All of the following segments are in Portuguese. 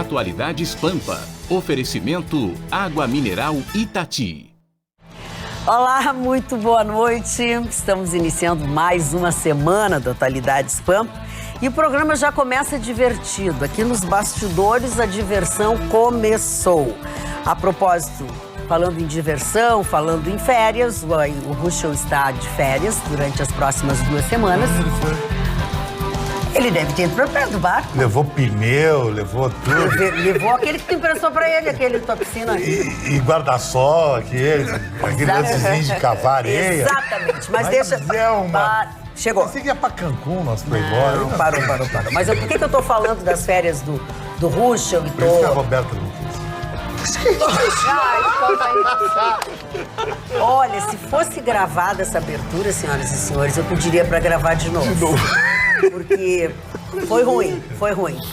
Atualidades Pampa. Oferecimento Água Mineral Itati. Olá, muito boa noite. Estamos iniciando mais uma semana do Atualidades Pampa e o programa já começa divertido. Aqui nos bastidores a diversão começou. A propósito, falando em diversão, falando em férias, o Ruschel está de férias durante as próximas 2 semanas. Ele deve ter ido para perto do barco. Levou pneu, levou tudo. Levou aquele que tu emprestou para ele, aquele da tua piscina. E guarda-sol, aquele lancezinho de cavar areia. Exatamente, mas deixa... É uma... Chegou. Pensei que ia pra Cancún, nosso playboy. Não, parou. Mas por que eu tô falando das férias do Ruschel e Por isso que a Roberta não quis. Olha, se fosse gravada essa abertura, senhoras e senhores, eu pediria pra gravar de novo. Porque foi ruim.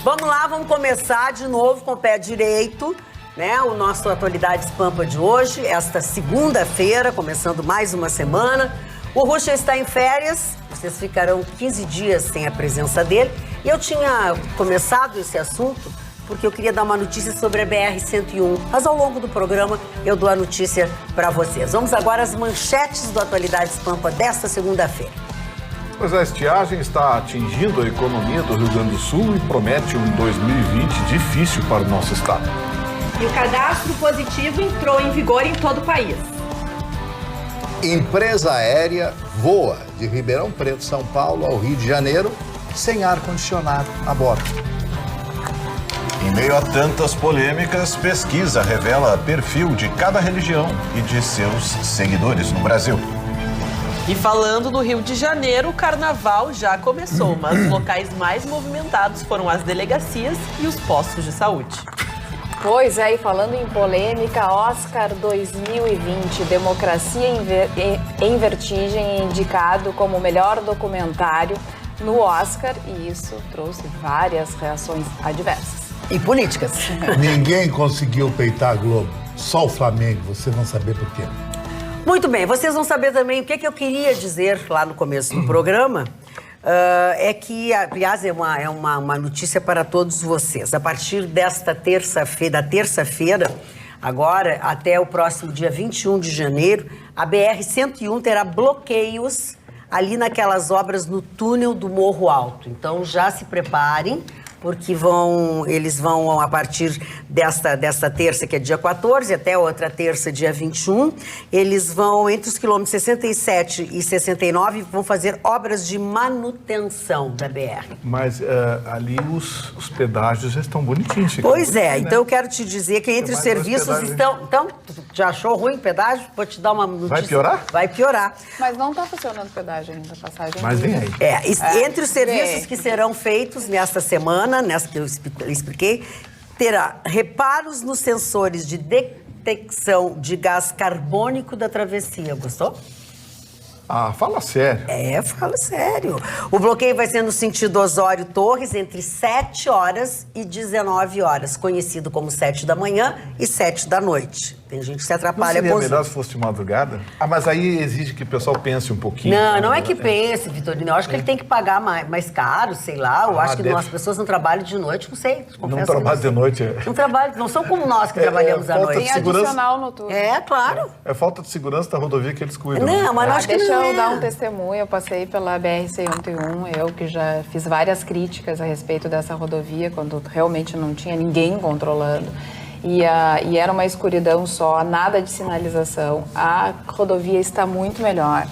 Vamos lá, vamos começar de novo com o pé direito, né? O nosso Atualidades Pampa de hoje, esta segunda-feira, começando mais uma semana. O Ruschel está em férias, vocês ficarão 15 dias sem a presença dele. E eu tinha começado esse assunto porque eu queria dar uma notícia sobre a BR-101. Mas ao longo do programa eu dou a notícia para vocês. Vamos agora às manchetes do Atualidades Pampa desta segunda-feira. Pois a estiagem está atingindo a economia do Rio Grande do Sul e promete um 2020 difícil para o nosso estado. E o cadastro positivo entrou em vigor em todo o país. Empresa aérea voa de Ribeirão Preto, São Paulo, ao Rio de Janeiro, sem ar-condicionado a bordo. Em meio a tantas polêmicas, pesquisa revela perfil de cada religião e de seus seguidores no Brasil. E falando do Rio de Janeiro, o carnaval já começou, mas os locais mais movimentados foram as delegacias e os postos de saúde. Pois é, e falando em polêmica, Oscar 2020, Democracia em Vertigem, indicado como o melhor documentário no Oscar, e isso trouxe várias reações adversas. E políticas. Ninguém conseguiu peitar a Globo. Só o Flamengo, você não saber por quê. Muito bem, vocês vão saber também o que eu queria dizer lá no começo do programa. É que, aliás, é uma notícia para todos vocês. A partir desta terça-feira, agora até o próximo dia 21 de janeiro, a BR-101 terá bloqueios ali naquelas obras no túnel do Morro Alto. Então já se preparem, porque eles vão, a partir desta terça, que é dia 14, até outra terça, dia 21, eles vão, entre os quilômetros 67 e 69, vão fazer obras de manutenção da BR. Mas ali os pedágios já estão bonitinhos. Pois é, então eu quero te dizer que entre os serviços estão... Então, já achou ruim o pedágio? Vou te dar uma notícia. Vai piorar? Vai piorar. Mas não está funcionando o pedágio ainda, a passagem. Mas vem aí. Entre os serviços que serão feitos nesta semana, nessa que eu expliquei, terá reparos nos sensores de detecção de gás carbônico da travessia. Gostou? Ah, fala sério. Fala sério. O bloqueio vai ser no sentido Osório Torres, entre 7 horas e 19 horas, conhecido como 7 da manhã e 7 da noite. Tem gente que se atrapalha. Não seria melhor se fosse de madrugada? Mas aí exige que o pessoal pense um pouquinho. Não é que pense, Vitorino. Eu acho que ele tem que pagar mais caro, sei lá. Eu acho que as pessoas não trabalham de noite, não sei. Não trabalham de noite. Não trabalham, não são como nós que trabalhamos à noite. Tem adicional noturno. Claro. É falta de segurança da rodovia que eles cuidam. Não, mas eu acho que Deixa eu dar um testemunho. Eu passei pela BR-101, eu que já fiz várias críticas a respeito dessa rodovia, quando realmente não tinha ninguém controlando. E era uma escuridão só, nada de sinalização. A rodovia está muito melhor.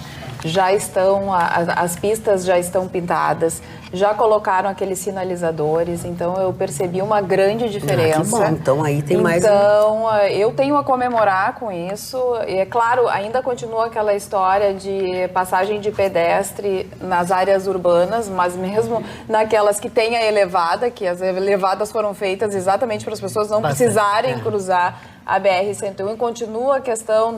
Já estão, as pistas já estão pintadas, já colocaram aqueles sinalizadores, então eu percebi uma grande diferença. Que bom. Então aí tem mais... Então, eu tenho a comemorar com isso. E é claro, ainda continua aquela história de passagem de pedestre nas áreas urbanas, mas mesmo naquelas que tem a elevada, que as elevadas foram feitas exatamente para as pessoas não precisarem cruzar a BR-101, e continua a questão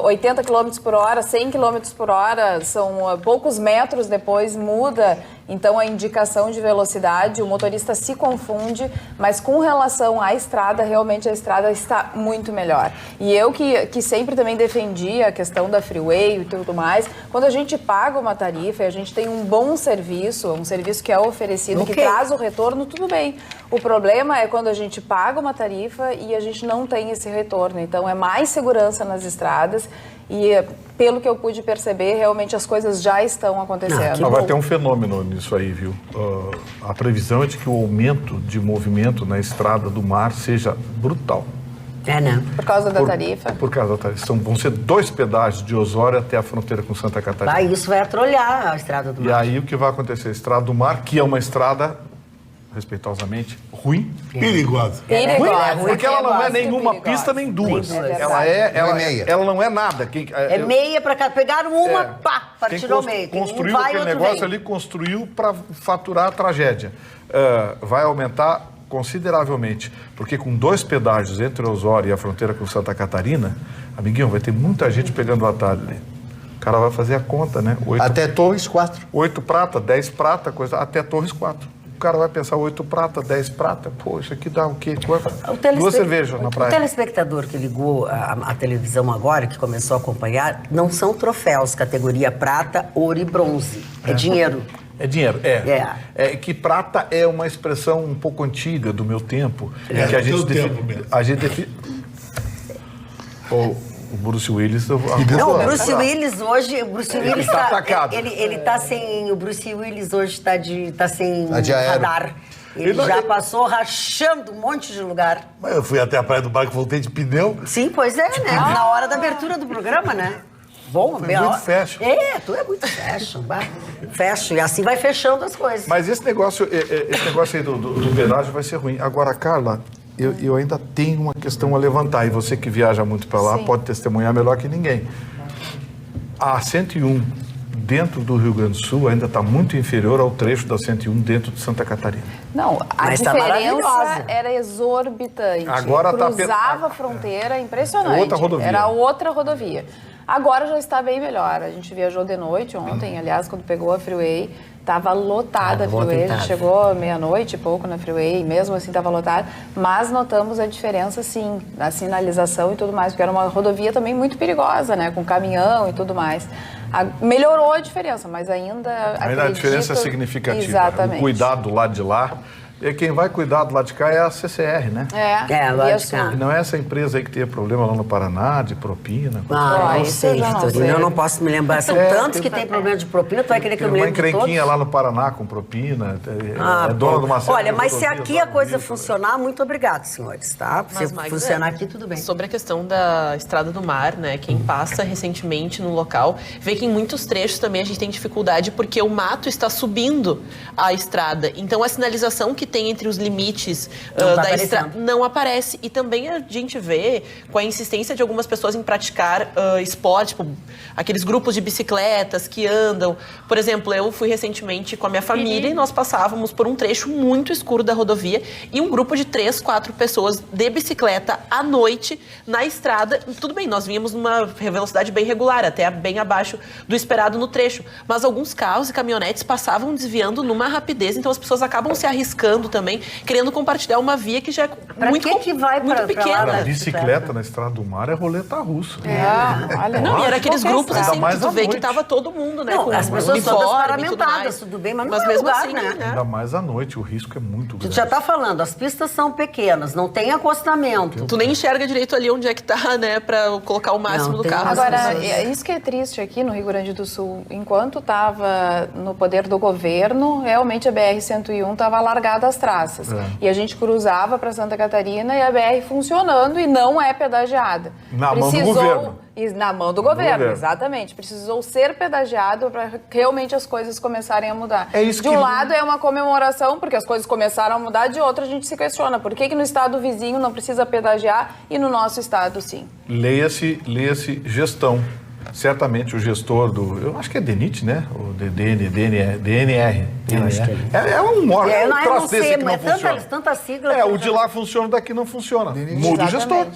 80 km por hora, 100 km por hora, são poucos metros depois, muda então a indicação de velocidade, o motorista se confunde, mas com relação à estrada, realmente a estrada está muito melhor. E eu que sempre também defendi a questão da freeway e tudo mais, quando a gente paga uma tarifa e a gente tem um bom serviço, um serviço que é oferecido, que traz o retorno, tudo bem. O problema é quando a gente paga uma tarifa e a gente não tem esse retorno. Então é mais segurança nas estradas e, pelo que eu pude perceber, realmente as coisas já estão acontecendo. Vai ter um fenômeno nisso aí, viu? A previsão é de que o aumento de movimento na estrada do mar seja brutal. Né? Por causa da tarifa? Por causa da tarifa. Vão ser 2 pedágios de Osório até a fronteira com Santa Catarina. Isso vai atrolhar a estrada do mar. E aí o que vai acontecer? A estrada do mar, que é uma estrada, respeitosamente, ruim. Perigosa. Porque ela não é nenhuma pista nem duas. Ela não é nada. Meia para cá. Pegaram uma, partiu ao meio. Construiu aquele negócio ali, construiu para faturar a tragédia. Vai aumentar consideravelmente, porque com 2 pedágios entre Osório e a fronteira com Santa Catarina, amiguinho, vai ter muita gente pegando o atalho ali. O cara vai fazer a conta, né? Até Torres 4. 8 prata, 10 prata, coisa, até Torres 4. O cara vai pensar 8 prata, 10 prata, poxa, aqui dá o quê? 2 cervejas na praia. O telespectador que ligou a televisão agora, que começou a acompanhar, não são troféus categoria prata, ouro e bronze. É dinheiro. É dinheiro, é que prata é uma expressão um pouco antiga do meu tempo. Que a gente define. O Bruce Willis... Não, o Bruce Willis hoje... Ele está atacado. Ele está sem... O Bruce Willis hoje está sem radar. Ele já passou rachando um monte de lugar. Mas eu fui até a Praia do Barco, voltei de pneu. Sim, pois é, né? Na hora da abertura do programa, né? Bom, foi muito fashion. Tu é muito fashion. Fashion, e assim vai fechando as coisas. Mas esse negócio aí do pedágio vai ser ruim. Agora, Carla, eu ainda tenho uma questão a levantar, e você que viaja muito para lá pode testemunhar melhor que ninguém. A 101 dentro do Rio Grande do Sul ainda está muito inferior ao trecho da 101 dentro de Santa Catarina. Não, a diferença era exorbitante. Agora cruzava a fronteira, impressionante. Outra rodovia. Era outra rodovia. Agora já está bem melhor. A gente viajou de noite ontem, aliás, quando pegou a freeway, estava lotada a freeway. A gente chegou meia-noite e pouco na freeway, e mesmo assim estava lotada. Mas notamos a diferença, sim, na sinalização e tudo mais, porque era uma rodovia também muito perigosa, né? Com caminhão e tudo mais. Melhorou a diferença, mas ainda a diferença é significativa. Exatamente. O cuidado do lado de lá. E quem vai cuidar do lado de cá é a CCR, né? Lá de cá. E não é essa empresa aí que tem problema lá no Paraná, de propina? Não sei, Vitorino. Eu não posso me lembrar. São tantos que tem problema de propina, tu vai querer que eu me lembre de todos? Tem uma encrenquinha lá no Paraná com propina, é dona de uma série. Olha, mas se aqui a coisa funcionar, muito obrigado, senhores, tá? Se funcionar aqui, tudo bem. Sobre a questão da Estrada do Mar, né? Quem passa recentemente no local, vê que em muitos trechos também a gente tem dificuldade porque o mato está subindo a estrada. Então a sinalização que tem entre os limites da estrada não aparece. E também a gente vê com a insistência de algumas pessoas em praticar esporte, tipo, aqueles grupos de bicicletas que andam. Por exemplo, eu fui recentemente com a minha família e nós passávamos por um trecho muito escuro da rodovia e um grupo de 3, 4 pessoas de bicicleta à noite na estrada. Tudo bem, nós vínhamos numa velocidade bem regular, até bem abaixo do esperado no trecho. Mas alguns carros e caminhonetes passavam desviando numa rapidez, então as pessoas acabam se arriscando também, querendo compartilhar uma via que já é muito pequena. A bicicleta na Estrada do Mar é roleta russa. Olha, não, e era aqueles grupos assim, que tu vê que tava todo mundo, né? Não, com as pessoas todas paramentadas, tudo bem, mas não mas é mesmo lugar, assim, né? Ainda mais à noite, o risco é muito grande. Tu já tá falando, as pistas são pequenas, não tem acostamento. Tu nem enxerga direito ali onde é que tá, né, pra colocar o máximo do carro. Agora, isso que é triste aqui no Rio Grande do Sul, enquanto estava no poder do governo, realmente a BR-101 estava largada às traças. E a gente cruzava para Santa Catarina e a BR funcionando e não é pedagiada. Na mão do governo. Na mão do governo, exatamente. Precisou ser pedagiado para realmente as coisas começarem a mudar. De um lado é uma comemoração, porque as coisas começaram a mudar, de outro a gente se questiona. Por que no estado vizinho não precisa pedagiar e no nosso estado sim? Leia-se gestão. Certamente o gestor do... Eu acho que é DENIT, né? O DNR. É um órgão, não sei, mas tanta sigla... o de lá funciona, o daqui não funciona. Muda o gestor.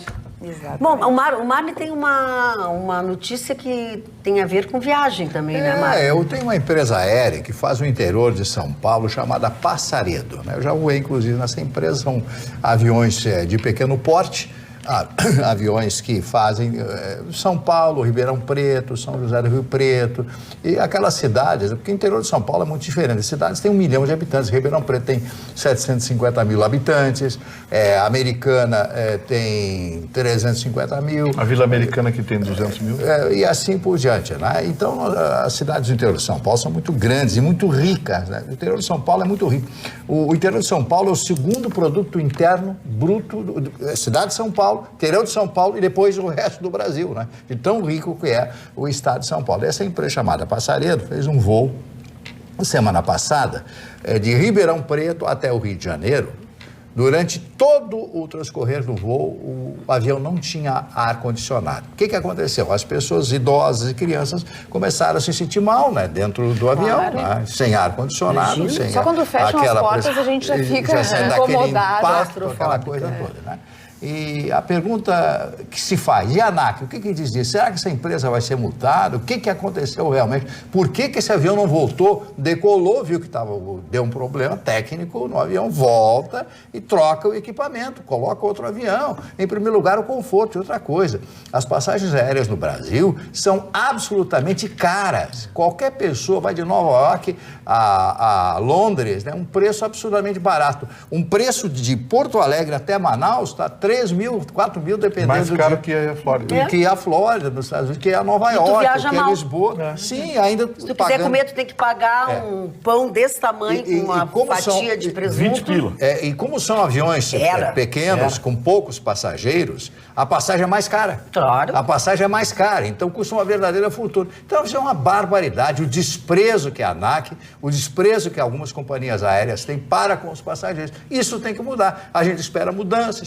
Exatamente. Bom, o Marne tem uma notícia que tem a ver com viagem também, né, Marne? Eu tenho uma empresa aérea que faz o interior de São Paulo chamada Passaredo, né? Eu já voei, inclusive, nessa empresa, são aviões de pequeno porte, aviões que fazem São Paulo, Ribeirão Preto, São José do Rio Preto e aquelas cidades, porque o interior de São Paulo é muito diferente. As cidades têm 1 milhão de habitantes, Ribeirão Preto tem 750 mil habitantes, a Americana tem 350 mil. A Vila Americana que tem 200 mil. E assim por diante, né? Então, as cidades do interior de São Paulo são muito grandes e muito ricas, né? O interior de São Paulo é muito rico. O interior de São Paulo é o segundo produto interno bruto, cidade de São Paulo, interior de São Paulo e depois o resto do Brasil, né? De tão rico que é o estado de São Paulo. Essa empresa chamada Passaredo fez um voo semana passada de Ribeirão Preto até o Rio de Janeiro. Durante todo o transcorrer do voo, o avião não tinha ar-condicionado. O que aconteceu? As pessoas idosas e crianças começaram a se sentir mal, né? Dentro do avião, né? Sem ar-condicionado, sem só quando fecham as portas a gente já fica incomodado. Aquela coisa toda, né? E a pergunta que se faz, e a ANAC, o que diz disso? Será que essa empresa vai ser multada? O que aconteceu realmente? Por que esse avião não voltou, decolou, viu que deu um problema técnico no avião, volta e troca o equipamento, coloca outro avião. Em primeiro lugar, o conforto e outra coisa. As passagens aéreas no Brasil são absolutamente caras. Qualquer pessoa vai de Nova York a Londres, né? Um preço absurdamente barato. Um preço de Porto Alegre até Manaus está 3 mil, 4 mil, dependendo mais caro que a Flórida. Que a Flórida, nos Estados Unidos, que a Nova York, que a Lisboa. Sim, ainda se tu quiser comer, tu tem que pagar um pão desse tamanho, com uma fatia de presunto. 20 pila. E como são aviões pequenos, com poucos passageiros, a passagem é mais cara. Claro. A passagem é mais cara, então custa uma verdadeira fortuna. Então isso é uma barbaridade, o desprezo que a ANAC, o desprezo que algumas companhias aéreas têm para com os passageiros. Isso tem que mudar. A gente espera mudança.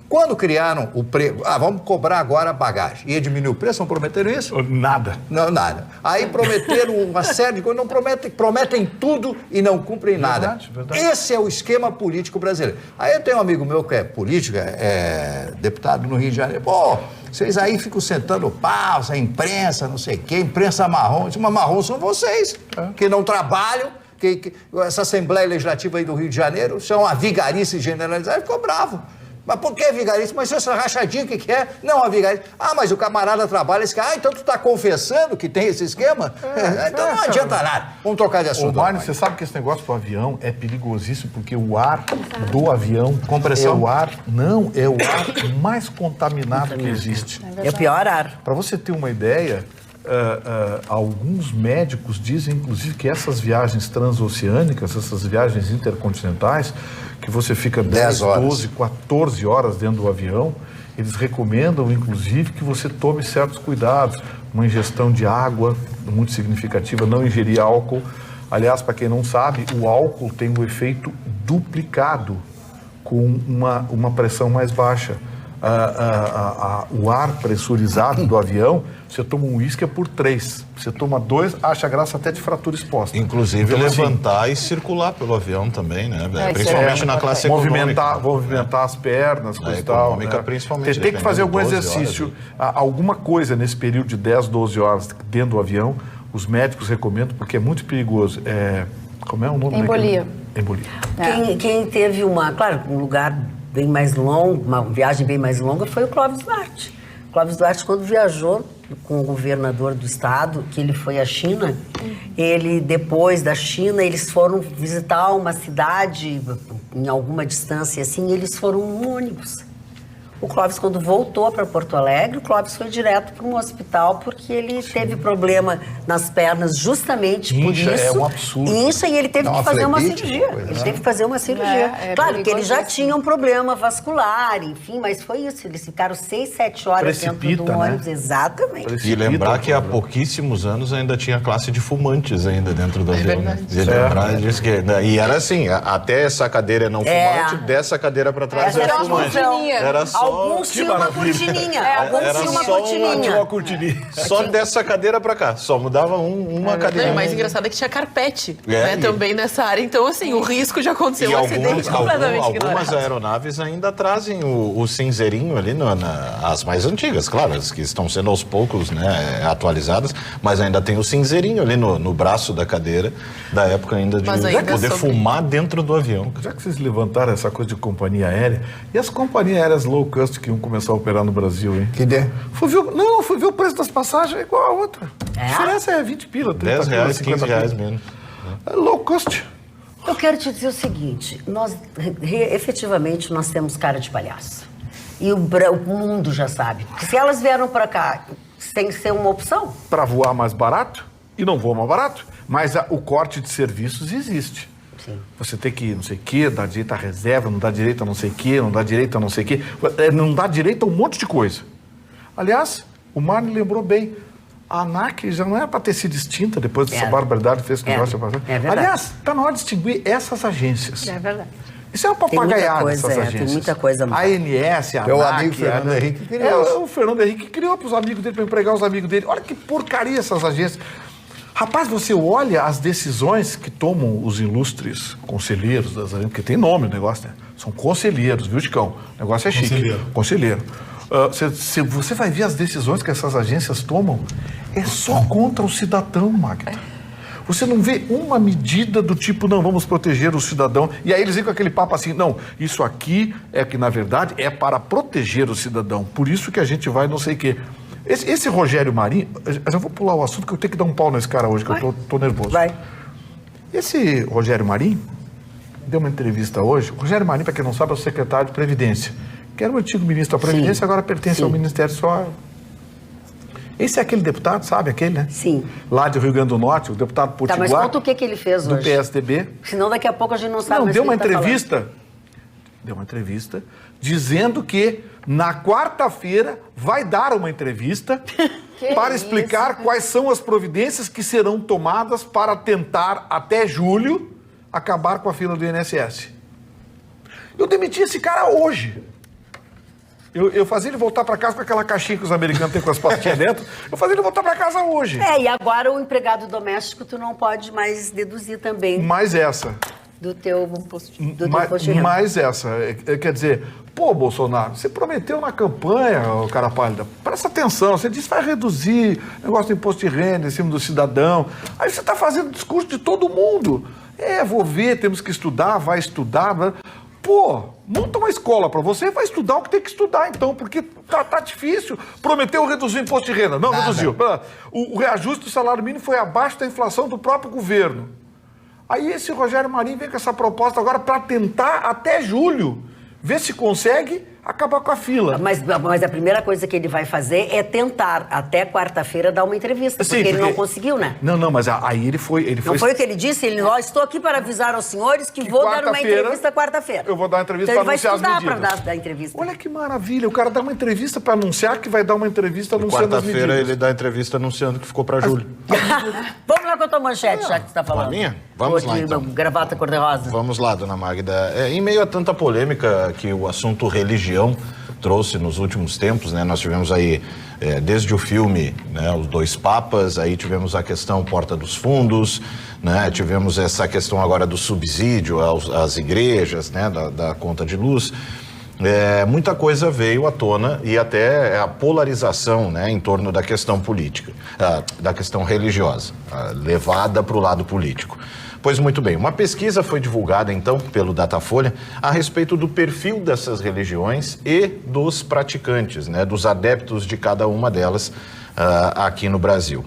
Quando criaram o preço, vamos cobrar agora a bagagem. Ia diminuir o preço, não prometeram isso? Nada. Não, nada. Aí prometeram uma série de coisas, não prometem tudo e não cumprem nada. Verdade. Esse é o esquema político brasileiro. Aí eu tenho um amigo meu que é político, deputado no Rio de Janeiro. Pô, vocês aí ficam sentando pau, essa imprensa, não sei o quê, imprensa marrom. Uma marrom são vocês, que não trabalham. Essa Assembleia Legislativa aí do Rio de Janeiro, isso é uma vigarice generalizada, ele ficou bravo. Mas por que vigarice? Mas essa rachadinha, o que é? Não, a vigarice. Mas o camarada trabalha, então tu tá confessando que tem esse esquema? Então não adianta nada. Vamos trocar de assunto. Ô, Marne, você sabe que esse negócio do avião é perigosíssimo, porque o ar do avião... Compressão? É o ar mais contaminado que existe. É o pior ar. Para você ter uma ideia... alguns médicos dizem, inclusive, que essas viagens transoceânicas, essas viagens intercontinentais, que você fica 10, 12, 14 horas dentro do avião, eles recomendam, inclusive, que você tome certos cuidados. Uma ingestão de água muito significativa, não ingerir álcool. Aliás, para quem não sabe, o álcool tem um efeito duplicado com uma pressão mais baixa. O ar pressurizado do avião, você toma um uísque por 3. Você toma 2, acha graça até de fratura exposta. Inclusive então, levantar e circular pelo avião também, né? Principalmente na classe econômica. Movimentar as pernas, coisa e tal. Né? Principalmente. Tem que fazer algum exercício, alguma coisa nesse período de 10, 12 horas dentro do avião. Os médicos recomendam, porque é muito perigoso. Como é o nome? Embolia. Embolia. Quem teve um lugar bem mais longo, uma viagem bem mais longa, foi o Clóvis Duarte. O Clóvis Duarte, quando viajou com o governador do estado, que ele foi à China, depois da China, eles foram visitar uma cidade em alguma distância assim, e eles foram um ônibus. O Clóvis, quando voltou para Porto Alegre, o Clóvis foi direto para um hospital porque ele teve problema nas pernas justamente por isso. É um absurdo. Incha, e ele teve que fazer uma cirurgia. Ele teve que fazer uma cirurgia. Claro que ele já tinha um problema vascular, enfim, mas foi isso. Eles ficaram 6, 7 horas dentro do ônibus. Né? Exatamente. E lembrar que há pouquíssimos anos ainda tinha classe de fumantes ainda dentro do avião. Né? Lembrar disso e era assim, até essa cadeira é não fumante, dessa cadeira para trás era fumante. Era só Alguns que tinham uma maravilha. cortininha. Alguns Era tinham uma só cortininha. Uma cortininha. Só dessa cadeira pra cá. Só mudava uma Não, cadeira. e o mais engraçado é que tinha carpete, É, né, também nessa área. Então, assim, o risco de acontecer E um acidente completamente algumas ignorado. aeronaves ainda trazem o cinzeirinho ali, as mais antigas, claro, as que estão sendo aos poucos, né, atualizadas, mas ainda tem o cinzeirinho ali no braço da cadeira, da época ainda de Mas ainda poder sobre- fumar dentro do avião. Já que vocês levantaram essa coisa de companhia aérea, e as companhias aéreas low cost que iam começar a operar no Brasil, hein? Que dê. Fui ver o preço das passagens é igual a outra. A diferença é 20 pila, 30 10 reais, 50 15 reais pila. menos. É low cost. Eu quero te dizer o seguinte, nós efetivamente nós temos cara de palhaço. E o mundo já sabe. Se elas vieram para cá, tem que ser uma opção. Para voar mais barato, e não voa mais barato, mas o corte de serviços existe. Sim. Você tem que não sei o quê, dar direito à reserva, não dá direito a não sei o quê, não dá direito a não sei o quê, não dá direito a um monte de coisa. Aliás, o Marne lembrou bem, a ANAC já não é para ter sido extinta depois dessa barbaridade que fez com o negócio. É verdade. Aliás, está na hora de distinguir essas agências. É verdade. Isso é uma Tem muita papagaiada, coisa, essas tem agências. muita coisa A ANS, a Teu ANAC... amigo Fernando Henrique criou. O Fernando Henrique criou para os amigos dele, para empregar os amigos dele. Olha que porcaria essas agências. Rapaz, você olha as decisões que tomam os ilustres conselheiros das agências, porque tem nome o negócio, né? São conselheiros, viu, Chicão? O negócio é chique. Conselheiro. Você vai ver as decisões que essas agências tomam, é só contra o cidadão, Magda. Você não vê uma medida do tipo, não, vamos proteger o cidadão. E aí eles vêm com aquele papo assim, não, isso aqui é que, na verdade, é para proteger o cidadão. Por isso que a gente vai não sei o quê. Esse Rogério Marinho, eu já vou pular o assunto, que eu tenho que dar um pau nesse cara hoje, que eu tô nervoso. Vai. Esse Rogério Marinho deu uma entrevista hoje. O Rogério Marinho, para quem não sabe, é o secretário de Previdência, que era o antigo ministro da Previdência, Sim. agora pertence Sim. ao Ministério só. Esse é aquele deputado, sabe? Aquele, né? Sim. Lá de Rio Grande do Norte, o deputado Tá, Potiguar. mas conta o que ele fez do hoje. PSDB. Senão daqui a pouco a gente não sabe Não, mais deu o uma que ele tá entrevista. Deu uma entrevista dizendo que na quarta-feira vai dar uma entrevista para explicar quais são as providências que serão tomadas para tentar, até julho, acabar com a fila do INSS. Eu demiti esse cara hoje. Eu fazia ele voltar para casa com aquela caixinha que os americanos têm com as pastinhas dentro. Eu fazia ele voltar para casa hoje. E agora o empregado doméstico tu não pode mais deduzir também Mais essa. do teu imposto de renda. Mais essa. Quer dizer, pô, Bolsonaro, você prometeu na campanha, ô cara pálida, presta atenção, você disse que vai reduzir o negócio do imposto de renda em cima do cidadão. Aí você está fazendo o discurso de todo mundo. Vou ver, temos que estudar, vai estudar. Pô, monta uma escola para você e vai estudar o que tem que estudar, então, porque tá difícil. Prometeu reduzir o imposto de renda. Não, reduziu. O reajuste do salário mínimo foi abaixo da inflação do próprio governo. Aí esse Rogério Marinho vem com essa proposta agora para tentar, até julho, ver se consegue acabar com a fila. Mas a primeira coisa que ele vai fazer é tentar, até quarta-feira, dar uma entrevista, Sim, porque ele não porque- conseguiu, né? Não, mas aí ele foi... Não foi o que ele disse? Ele, estou aqui para avisar aos senhores que vou dar uma quarta-feira, entrevista quarta-feira. eu vou dar uma entrevista então para ele vai anunciar as estudar para medidas. dar entrevista. Olha que maravilha, o cara dá uma entrevista para anunciar que vai dar uma entrevista anunciando as medidas. Quarta-feira ele dá entrevista anunciando que ficou para julho. Vamos lá com a tua manchete, já que você está falando. A minha? Vamos Ou lá, de então. Gravata cor-de-rosa. Vamos lá, dona Magda. Em meio a tanta polêmica que o assunto religião trouxe nos últimos tempos, né? Nós tivemos aí, desde o filme, né, Os Dois Papas, aí tivemos a questão Porta dos Fundos, né? Tivemos essa questão agora do subsídio às igrejas, né, da conta de luz. Muita coisa veio à tona e até a polarização, né, em torno da questão política, da questão religiosa, levada para o lado político. Pois muito bem, uma pesquisa foi divulgada então pelo Datafolha a respeito do perfil dessas religiões e dos praticantes, né, dos adeptos de cada uma delas aqui no Brasil.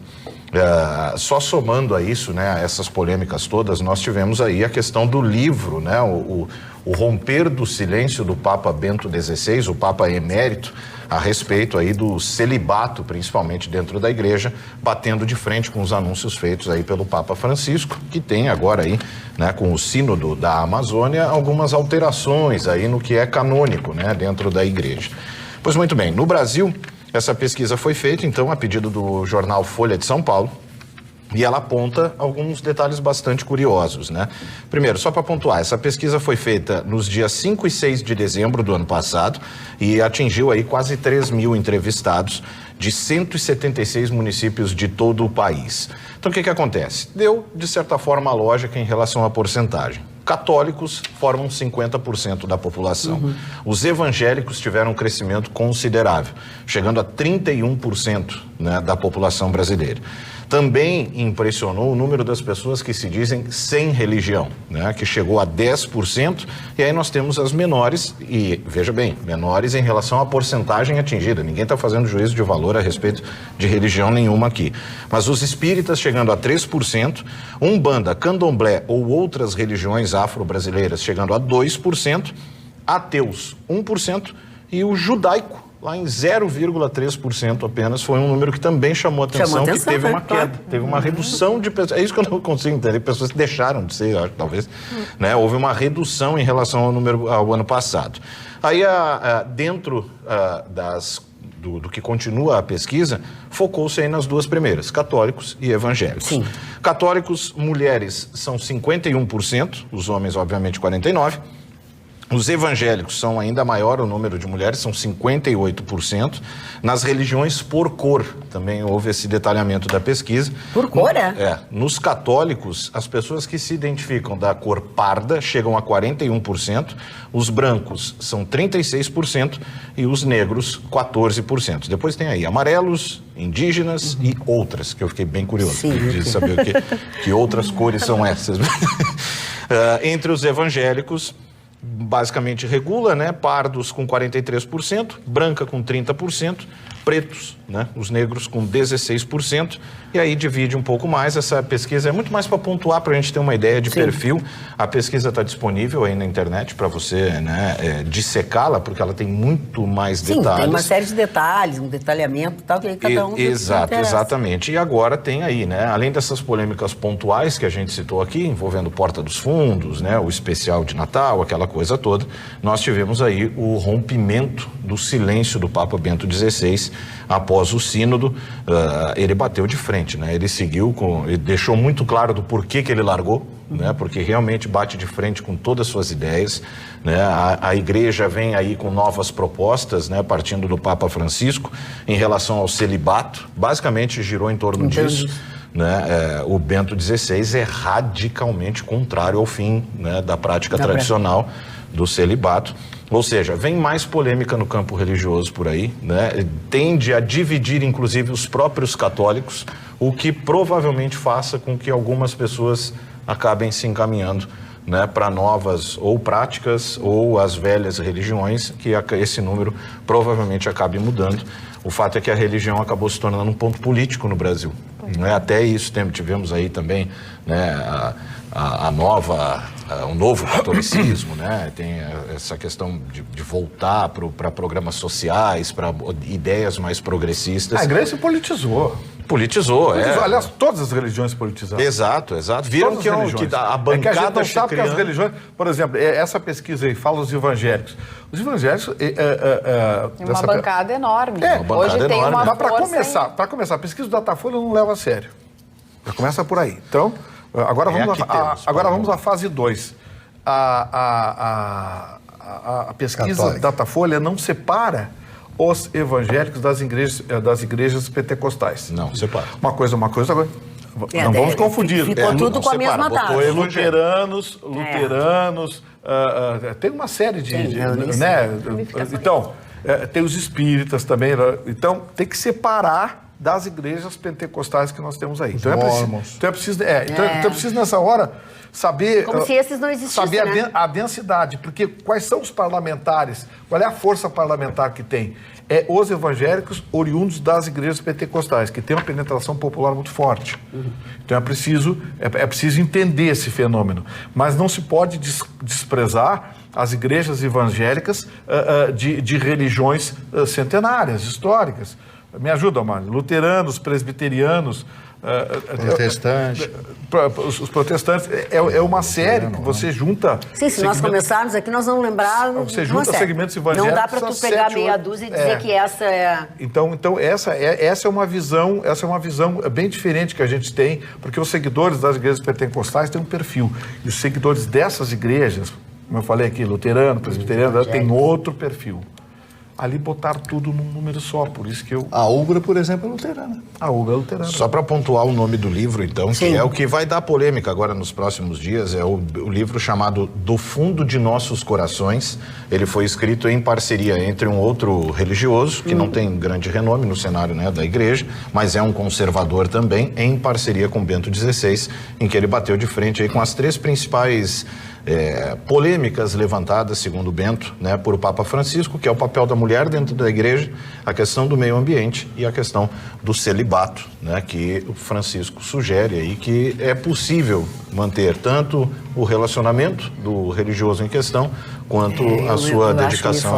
Só somando a isso, né, a essas polêmicas todas, nós tivemos aí a questão do livro, né, o romper do silêncio do Papa Bento XVI, o Papa emérito, a respeito aí do celibato, principalmente dentro da igreja, batendo de frente com os anúncios feitos aí pelo Papa Francisco, que tem agora aí, né, com o sínodo da Amazônia, algumas alterações aí no que é canônico, né, dentro da igreja. Pois muito bem, no Brasil, essa pesquisa foi feita, então, a pedido do jornal Folha de São Paulo, E ela aponta alguns detalhes bastante curiosos, né? Primeiro, só para pontuar, essa pesquisa foi feita nos dias 5 e 6 de dezembro do ano passado e atingiu aí quase 3 mil entrevistados de 176 municípios de todo o país. Então, o que acontece? Deu, de certa forma, a lógica em relação à porcentagem. Católicos formam 50% da população. Os evangélicos tiveram um crescimento considerável, chegando a 31%, né, da população brasileira. Também impressionou o número das pessoas que se dizem sem religião, né, que chegou a 10%, e aí nós temos as menores, e veja bem, menores em relação à porcentagem atingida. Ninguém está fazendo juízo de valor a respeito de religião nenhuma aqui. Mas os espíritas chegando a 3%, Umbanda, Candomblé ou outras religiões afro-brasileiras chegando a 2%, ateus 1% e o judaico lá em 0,3% apenas, foi um número que também chamou atenção, que teve uma queda, teve uma redução de pessoas. É isso que eu não consigo entender, pessoas que deixaram de ser, talvez, né? Houve uma redução em relação ao número ao ano passado. Aí, dentro do que continua a pesquisa, focou-se aí nas duas primeiras, católicos e evangélicos. Sim. Católicos, mulheres são 51%, os homens, obviamente, 49%. Os evangélicos são ainda maior o número de mulheres, são 58%. Nas religiões por cor, também houve esse detalhamento da pesquisa. Por cor, nos católicos, as pessoas que se identificam da cor parda chegam a 41%, os brancos são 36% e os negros 14%. Depois tem aí amarelos, indígenas e outras, que eu fiquei bem curioso de saber que outras cores são essas. Entre os evangélicos, basicamente regula, né? Pardos com 43%, branca com 30%, pretos, né? Os negros com 16%, e aí divide um pouco mais. Essa pesquisa é muito mais para pontuar, para a gente ter uma ideia de perfil. A pesquisa está disponível aí na internet para você, né, dissecá-la, porque ela tem muito mais detalhes. Tem uma série de detalhes, um detalhamento e tal, que aí cada um... Exatamente. E agora tem aí, né, além dessas polêmicas pontuais que a gente citou aqui, envolvendo Porta dos Fundos, né, o especial de Natal, aquela coisa toda, nós tivemos aí o rompimento do silêncio do Papa Bento XVI após o sínodo. Ele bateu de frente, né? Ele seguiu ele deixou muito claro do porquê que ele largou, né? Porque realmente bate de frente com todas as suas ideias, né? A igreja vem aí com novas propostas, né? Partindo do Papa Francisco em relação ao celibato, basicamente girou em torno disso. Né? O Bento XVI é radicalmente contrário ao fim, né, da prática tradicional do celibato. Ou seja, vem mais polêmica no campo religioso por aí, né? Tende a dividir, inclusive, os próprios católicos, o que provavelmente faça com que algumas pessoas acabem se encaminhando, né, para novas ou práticas ou as velhas religiões, que esse número provavelmente acabe mudando. O fato é que a religião acabou se tornando um ponto político no Brasil. Né? Até isso tivemos aí também, né, um novo catolicismo, né? Tem essa questão de voltar para programas sociais, para ideias mais progressistas. A igreja se politizou. Politizou. Aliás, todas as religiões politizaram. Exato. Viram que a bancada que a gente não sabe que as religiões... Por exemplo, essa pesquisa aí fala dos evangélicos. Os evangélicos... uma bancada enorme. Hoje tem enorme. uma Mas para começar, a pesquisa do Datafolha não leva a sério. Já começa por aí. Então, agora vamos à fase 2. A pesquisa do Datafolha não separa os evangélicos das igrejas pentecostais. Não, separa. Uma coisa agora. Não vamos confundir. Ficou tudo com a mesma taxa. Luteranos, tem uma série de... né? Então, tem os espíritas também. Então, tem que separar das igrejas pentecostais que nós temos aí. Então é preciso nessa hora saber... Como se esses não existissem, saber a densidade, porque quais são os parlamentares, qual é a força parlamentar que tem? Os evangélicos oriundos das igrejas pentecostais, que tem uma penetração popular muito forte. Então é preciso entender esse fenômeno. Mas não se pode desprezar as igrejas evangélicas de religiões centenárias, históricas. Me ajuda, Mário. Luteranos, presbiterianos, Protestante. Os protestantes. É uma série que você junta... Sim, se nós começarmos aqui, nós vamos lembrar... Você junta segmentos evangélicos... Não dá para tu pegar meia dúzia e dizer que essa é... Então essa é uma visão bem diferente que a gente tem, porque os seguidores das igrejas pentecostais têm um perfil. E os seguidores dessas igrejas, como eu falei aqui, luterano, presbiteriano, tem outro perfil. Ali botaram tudo num número só, por isso que eu... A Ugra, por exemplo, é luterana. A Ugra é luterana. Só para pontuar o nome do livro, então, Sim. que é o que vai dar polêmica agora nos próximos dias, é o livro chamado Do Fundo de Nossos Corações. Ele foi escrito em parceria entre um outro religioso, que não tem grande renome no cenário, né, da igreja, mas é um conservador também, em parceria com Bento XVI, em que ele bateu de frente aí com as 3 principais... polêmicas levantadas, segundo Bento, né, por o Papa Francisco, que é o papel da mulher dentro da igreja, a questão do meio ambiente e a questão do celibato, né, que o Francisco sugere aí que é possível manter tanto o relacionamento do religioso em questão quanto a sua dedicação.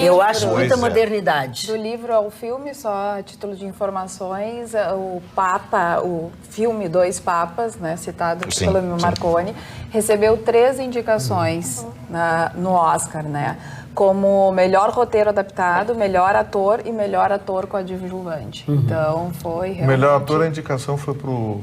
Eu acho muita Pois é. modernidade. Do livro ao filme, só a título de informações, o Papa, o filme Dois Papas, né, citado Sim, pelo sim. Marconi, recebeu 3 indicações no Oscar, né? Como melhor roteiro adaptado, melhor ator e melhor ator coadjuvante. Então foi O realmente... melhor ator, a indicação foi pro...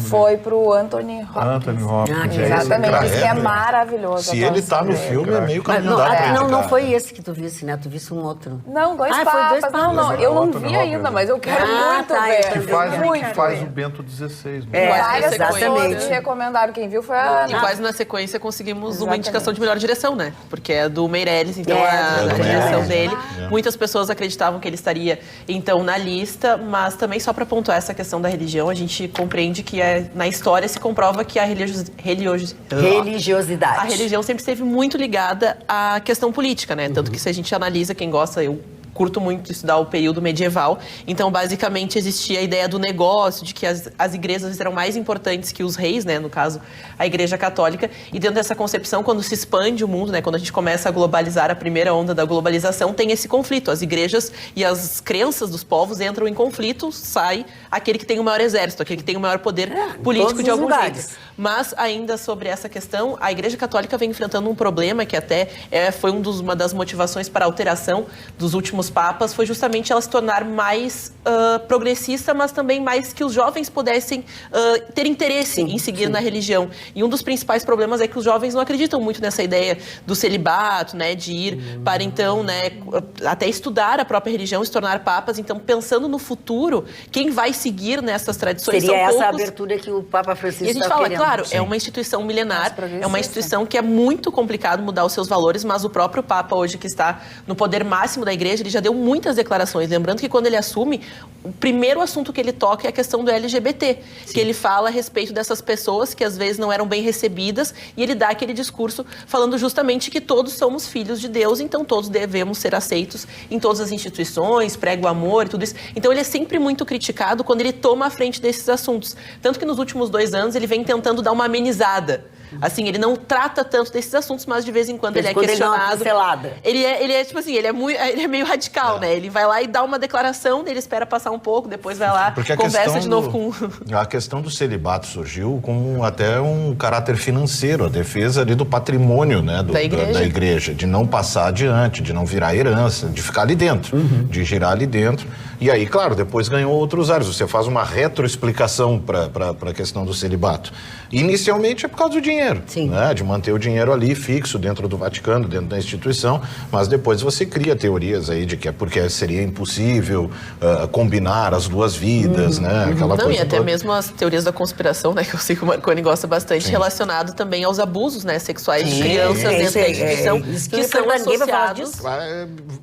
Foi pro Anthony Hopkins. Anthony Hopkins. Exatamente, diz que é né? maravilhoso. Se ele tá no filme, é meio caminho andado pra Não indicar. foi esse que tu visse, né? Tu visse um outro. Não, Dois Foi Papas. Dois Papas. Não, eu não Anthony vi Hopkins, ainda, né? mas eu quero muito tá, ver. eu Que faz, muito que faz ver. o Bento XVI. É, Várias pessoas exatamente. me recomendaram. Quem viu foi a E Ana. quase na sequência conseguimos uma Exatamente. indicação de melhor direção, né? Porque é do Meirelles, então a do direção Meirelles. dele. Muitas pessoas acreditavam que ele estaria, então, na lista, mas também só para pontuar essa questão da religião, a gente compreende que na história se comprova que a Religiosidade. a religião sempre esteve muito ligada à questão política, né? Tanto que se a gente analisa, quem gosta, eu curto muito estudar o período medieval. Então, basicamente, existia a ideia do negócio, de que as igrejas eram mais importantes que os reis, né? No caso, a Igreja Católica. E dentro dessa concepção, quando se expande o mundo, né? Quando a gente começa a globalizar, a primeira onda da globalização, tem esse conflito. As igrejas e as crenças dos povos entram em conflito, sai aquele que tem o maior exército, aquele que tem o maior poder político todos de os algum lugares. jeito. Mas, ainda sobre essa questão, a Igreja Católica vem enfrentando um problema que até foi uma das motivações para a alteração dos últimos papas, foi justamente ela se tornar mais progressista, mas também mais que os jovens pudessem ter interesse em seguir na religião. E um dos principais problemas é que os jovens não acreditam muito nessa ideia do celibato, né, de ir para, então, né, até estudar a própria religião, se tornar papas. Então, pensando no futuro, quem vai seguir nessas tradições Seria são essa poucos. abertura que o Papa Francisco E a gente está fala, querendo. claro, é uma instituição milenar, progressista. é uma instituição que é muito complicado mudar os seus valores, mas o próprio Papa hoje, que está no poder máximo da igreja, ele já deu muitas declarações. Lembrando que quando ele assume, o primeiro assunto que ele toca é a questão do LGBT, que ele fala a respeito dessas pessoas que às vezes não eram bem recebidas, e ele dá aquele discurso falando justamente que todos somos filhos de Deus, então todos devemos ser aceitos em todas as instituições, prega o amor e tudo isso. Então ele é sempre muito criticado quando ele toma a frente desses assuntos. Tanto que nos últimos 2 anos ele vem tentando dar uma amenizada. Assim, ele não trata tanto desses assuntos, mas de vez em quando ele é questionado. Ele é tipo assim, ele é meio radical, né? Ele vai lá e dá uma declaração, ele espera passar um pouco, depois vai lá, Porque conversa de novo com... A questão do celibato surgiu como até um caráter financeiro, a defesa ali do patrimônio, né, da igreja, de não passar adiante, de não virar herança, de ficar ali dentro, de girar ali dentro. E aí, claro, depois ganhou outros áreas. Você faz uma retroexplicação para a questão do celibato. Inicialmente é por causa do dinheiro, né? De manter o dinheiro ali fixo dentro do Vaticano, dentro da instituição, mas depois você cria teorias aí de que é porque seria impossível combinar as duas vidas, né? Aquela Não, coisa e até toda. mesmo as teorias da conspiração, né? Que eu sei que o Marconi gosta bastante, relacionado também aos abusos, né? Sexuais de crianças dentro da instituição, que são associados...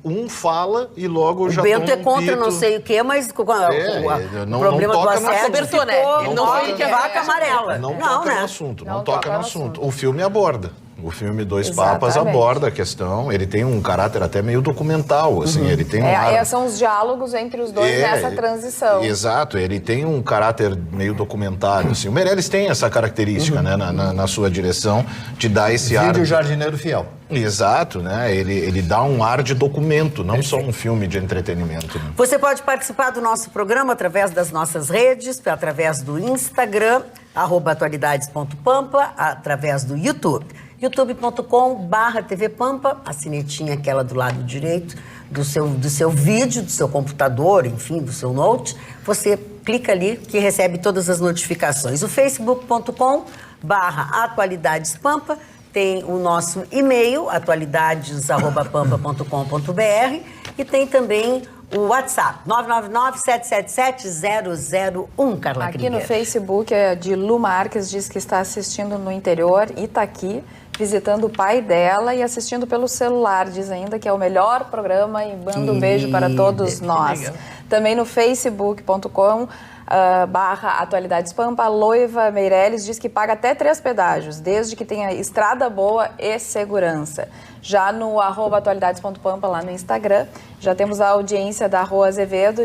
Um fala e logo já O Bento toma é contra não sei o quê, mas o problema do assédio cobertor, né? Ele não foi ele que é vaca amarela. Não toca no assunto, não toca no assunto. O filme aborda, O filme Dois Exatamente. Papas aborda a questão, ele tem um caráter até meio documental, assim, ele tem um ar... São os diálogos entre os dois nessa transição. Exato, ele tem um caráter meio documentário, assim. O Meirelles tem essa característica, né, na sua direção, de dar esse ar... Vídeo Jardineiro Fiel. Exato, né, ele dá um ar de documento, não só um filme de entretenimento. Né? Você pode participar do nosso programa através das nossas redes, através do Instagram, @atualidades.pampa, através do YouTube. youtube.com/TV Pampa, a sinetinha aquela do lado direito do seu vídeo, do seu computador, enfim, do seu note. Você clica ali que recebe todas as notificações. O facebook.com/atualidadespampa, tem o nosso e-mail, atualidades@pampa.com.br, e tem também o WhatsApp, 999-777-001, Carla Aqui Krieger. no Facebook é de Lu Marques, diz que está assistindo no interior, Itaqui, visitando o pai dela e assistindo pelo celular. Diz ainda que é o melhor programa e manda um beijo para todos nós. Também no facebook.com /atualidadespampa, Loiva Meirelles diz que paga até 3 pedágios, desde que tenha estrada boa e segurança. Já no @atualidades.pampa, lá no Instagram, já temos a audiência da Rô Azevedo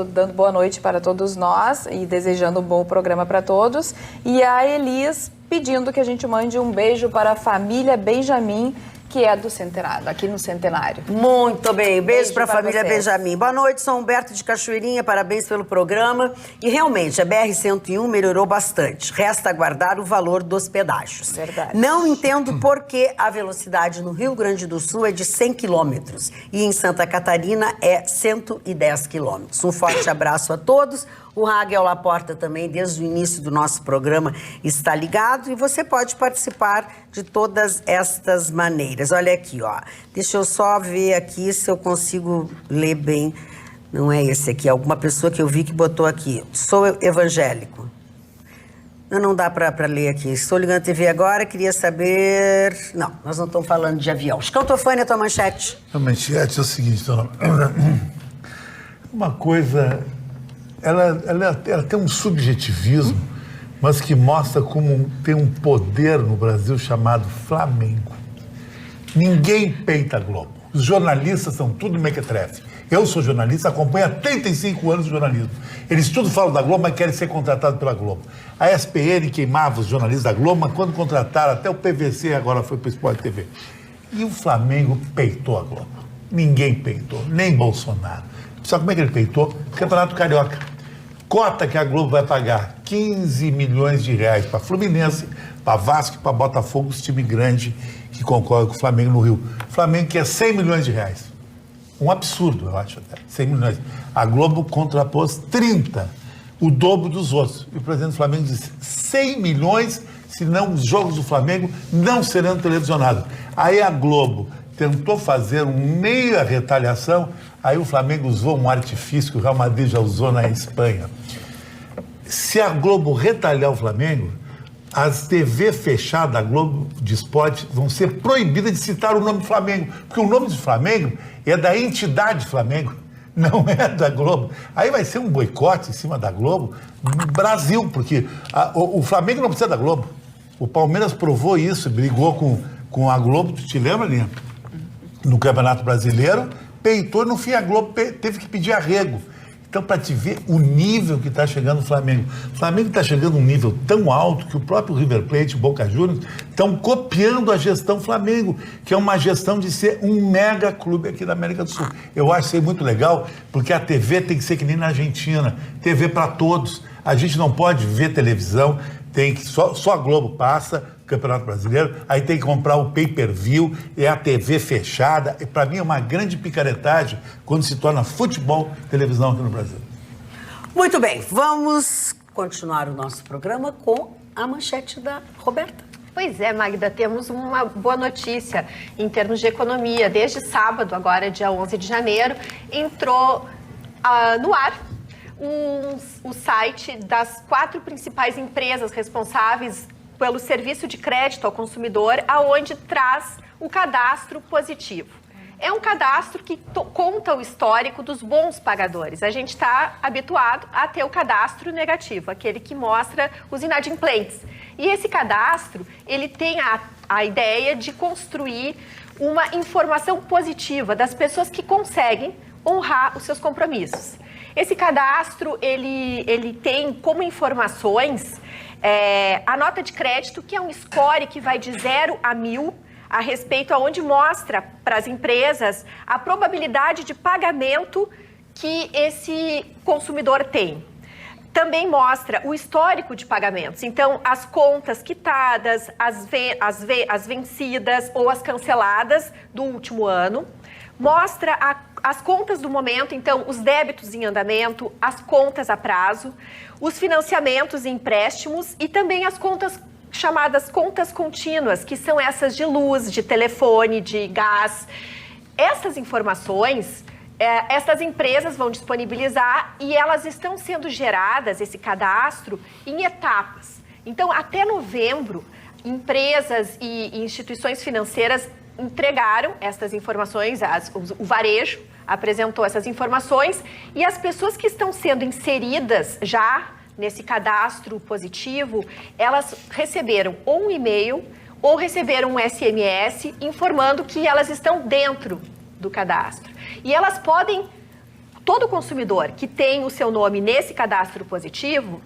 dando boa noite para todos nós e desejando um bom programa para todos. E a Elis pedindo que a gente mande um beijo para a família Benjamin, que é do Centenário, aqui no Centenário. Muito bem, beijo para a pra família vocês. Benjamin. Boa noite, São Humberto de Cachoeirinha, parabéns pelo programa. E realmente, a BR-101 melhorou bastante. Resta aguardar o valor dos pedágios. Verdade. Não entendo por que a velocidade no Rio Grande do Sul é de 100 quilômetros e em Santa Catarina é 110 quilômetros. Um forte abraço a todos. O Raguel Laporta também, desde o início do nosso programa, está ligado e você pode participar de todas estas maneiras. Olha aqui, ó. Deixa eu só ver aqui se eu consigo ler bem. Não é esse aqui, é alguma pessoa que eu vi que botou aqui. Sou evangélico. Não dá para ler aqui. Estou ligando a TV agora, queria saber... Não, nós não estamos falando de avião. Escantofânia, a tua manchete. A manchete é o seguinte, dona... Uma coisa... Ela tem um subjetivismo, mas que mostra como tem um poder no Brasil chamado Flamengo. Ninguém peita a Globo. Os jornalistas são tudo mequetrefe. Eu sou jornalista, acompanho há 35 anos de jornalismo. Eles tudo falam da Globo, mas querem ser contratados pela Globo. A SPN queimava os jornalistas da Globo, mas quando contrataram, até o PVC agora foi para o Sport TV. E o Flamengo peitou a Globo. Ninguém peitou, nem Bolsonaro. Sabe como é que ele peitou? Campeonato Carioca. Cota que a Globo vai pagar 15 milhões de reais para Fluminense, para Vasco e para Botafogo, os times grandes que concorrem com o Flamengo no Rio. O Flamengo quer 100 milhões de reais. Um absurdo, eu acho, até. 100 milhões. A Globo contrapôs 30, o dobro dos outros. E o presidente do Flamengo disse 100 milhões, senão os jogos do Flamengo não serão televisionados. Aí a Globo tentou fazer uma meia retaliação, aí o Flamengo usou um artifício que o Real Madrid já usou na Espanha. Se a Globo retalhar o Flamengo, as TV fechadas da Globo de Esporte vão ser proibidas de citar o nome Flamengo, porque o nome do Flamengo é da entidade Flamengo, não é da Globo. Aí vai ser um boicote em cima da Globo no Brasil, porque o Flamengo não precisa da Globo. O Palmeiras provou isso, brigou com a Globo, tu te lembra, Linha? No Campeonato Brasileiro, peitou e no fim a Globo teve que pedir arrego. Então, para te ver o nível que está chegando o Flamengo. O Flamengo está chegando a um nível tão alto que o próprio River Plate e Boca Juniors estão copiando a gestão Flamengo, que é uma gestão de ser um mega clube aqui da América do Sul. Eu acho isso aí muito legal, porque a TV tem que ser que nem na Argentina, TV para todos. A gente não pode ver televisão, tem que só a Globo passa, Campeonato Brasileiro, aí tem que comprar o pay-per-view, é a TV fechada. E para mim é uma grande picaretagem quando se torna futebol televisão aqui no Brasil. Muito bem, vamos continuar o nosso programa com a manchete da Roberta. Pois é, Magda, temos uma boa notícia em termos de economia. Desde sábado, agora dia 11 de janeiro, entrou no ar o site das 4 principais empresas responsáveis pelo serviço de crédito ao consumidor, aonde traz o cadastro positivo. é um cadastro que conta o histórico dos bons pagadores. A gente está habituado a ter o cadastro negativo, aquele que mostra os inadimplentes. E esse cadastro, ele tem a ideia de construir uma informação positiva das pessoas que conseguem honrar os seus compromissos. Esse cadastro, ele tem como informações a nota de crédito, que é um score que vai de 0 a 1000, a respeito aonde mostra para as empresas a probabilidade de pagamento que esse consumidor tem. Também mostra o histórico de pagamentos, então as contas quitadas, as vencidas ou as canceladas do último ano. Mostra as contas do momento, então os débitos em andamento, as contas a prazo, os financiamentos e empréstimos e também as contas chamadas contas contínuas, que são essas de luz, de telefone, de gás. Essas informações, essas empresas vão disponibilizar e elas estão sendo geradas, esse cadastro, em etapas. Então, até novembro, empresas e instituições financeiras entregaram essas informações, o varejo apresentou essas informações e as pessoas que estão sendo inseridas já nesse cadastro positivo, elas receberam ou um e-mail ou receberam um SMS informando que elas estão dentro do cadastro. E elas podem, todo consumidor que tem o seu nome nesse cadastro positivo,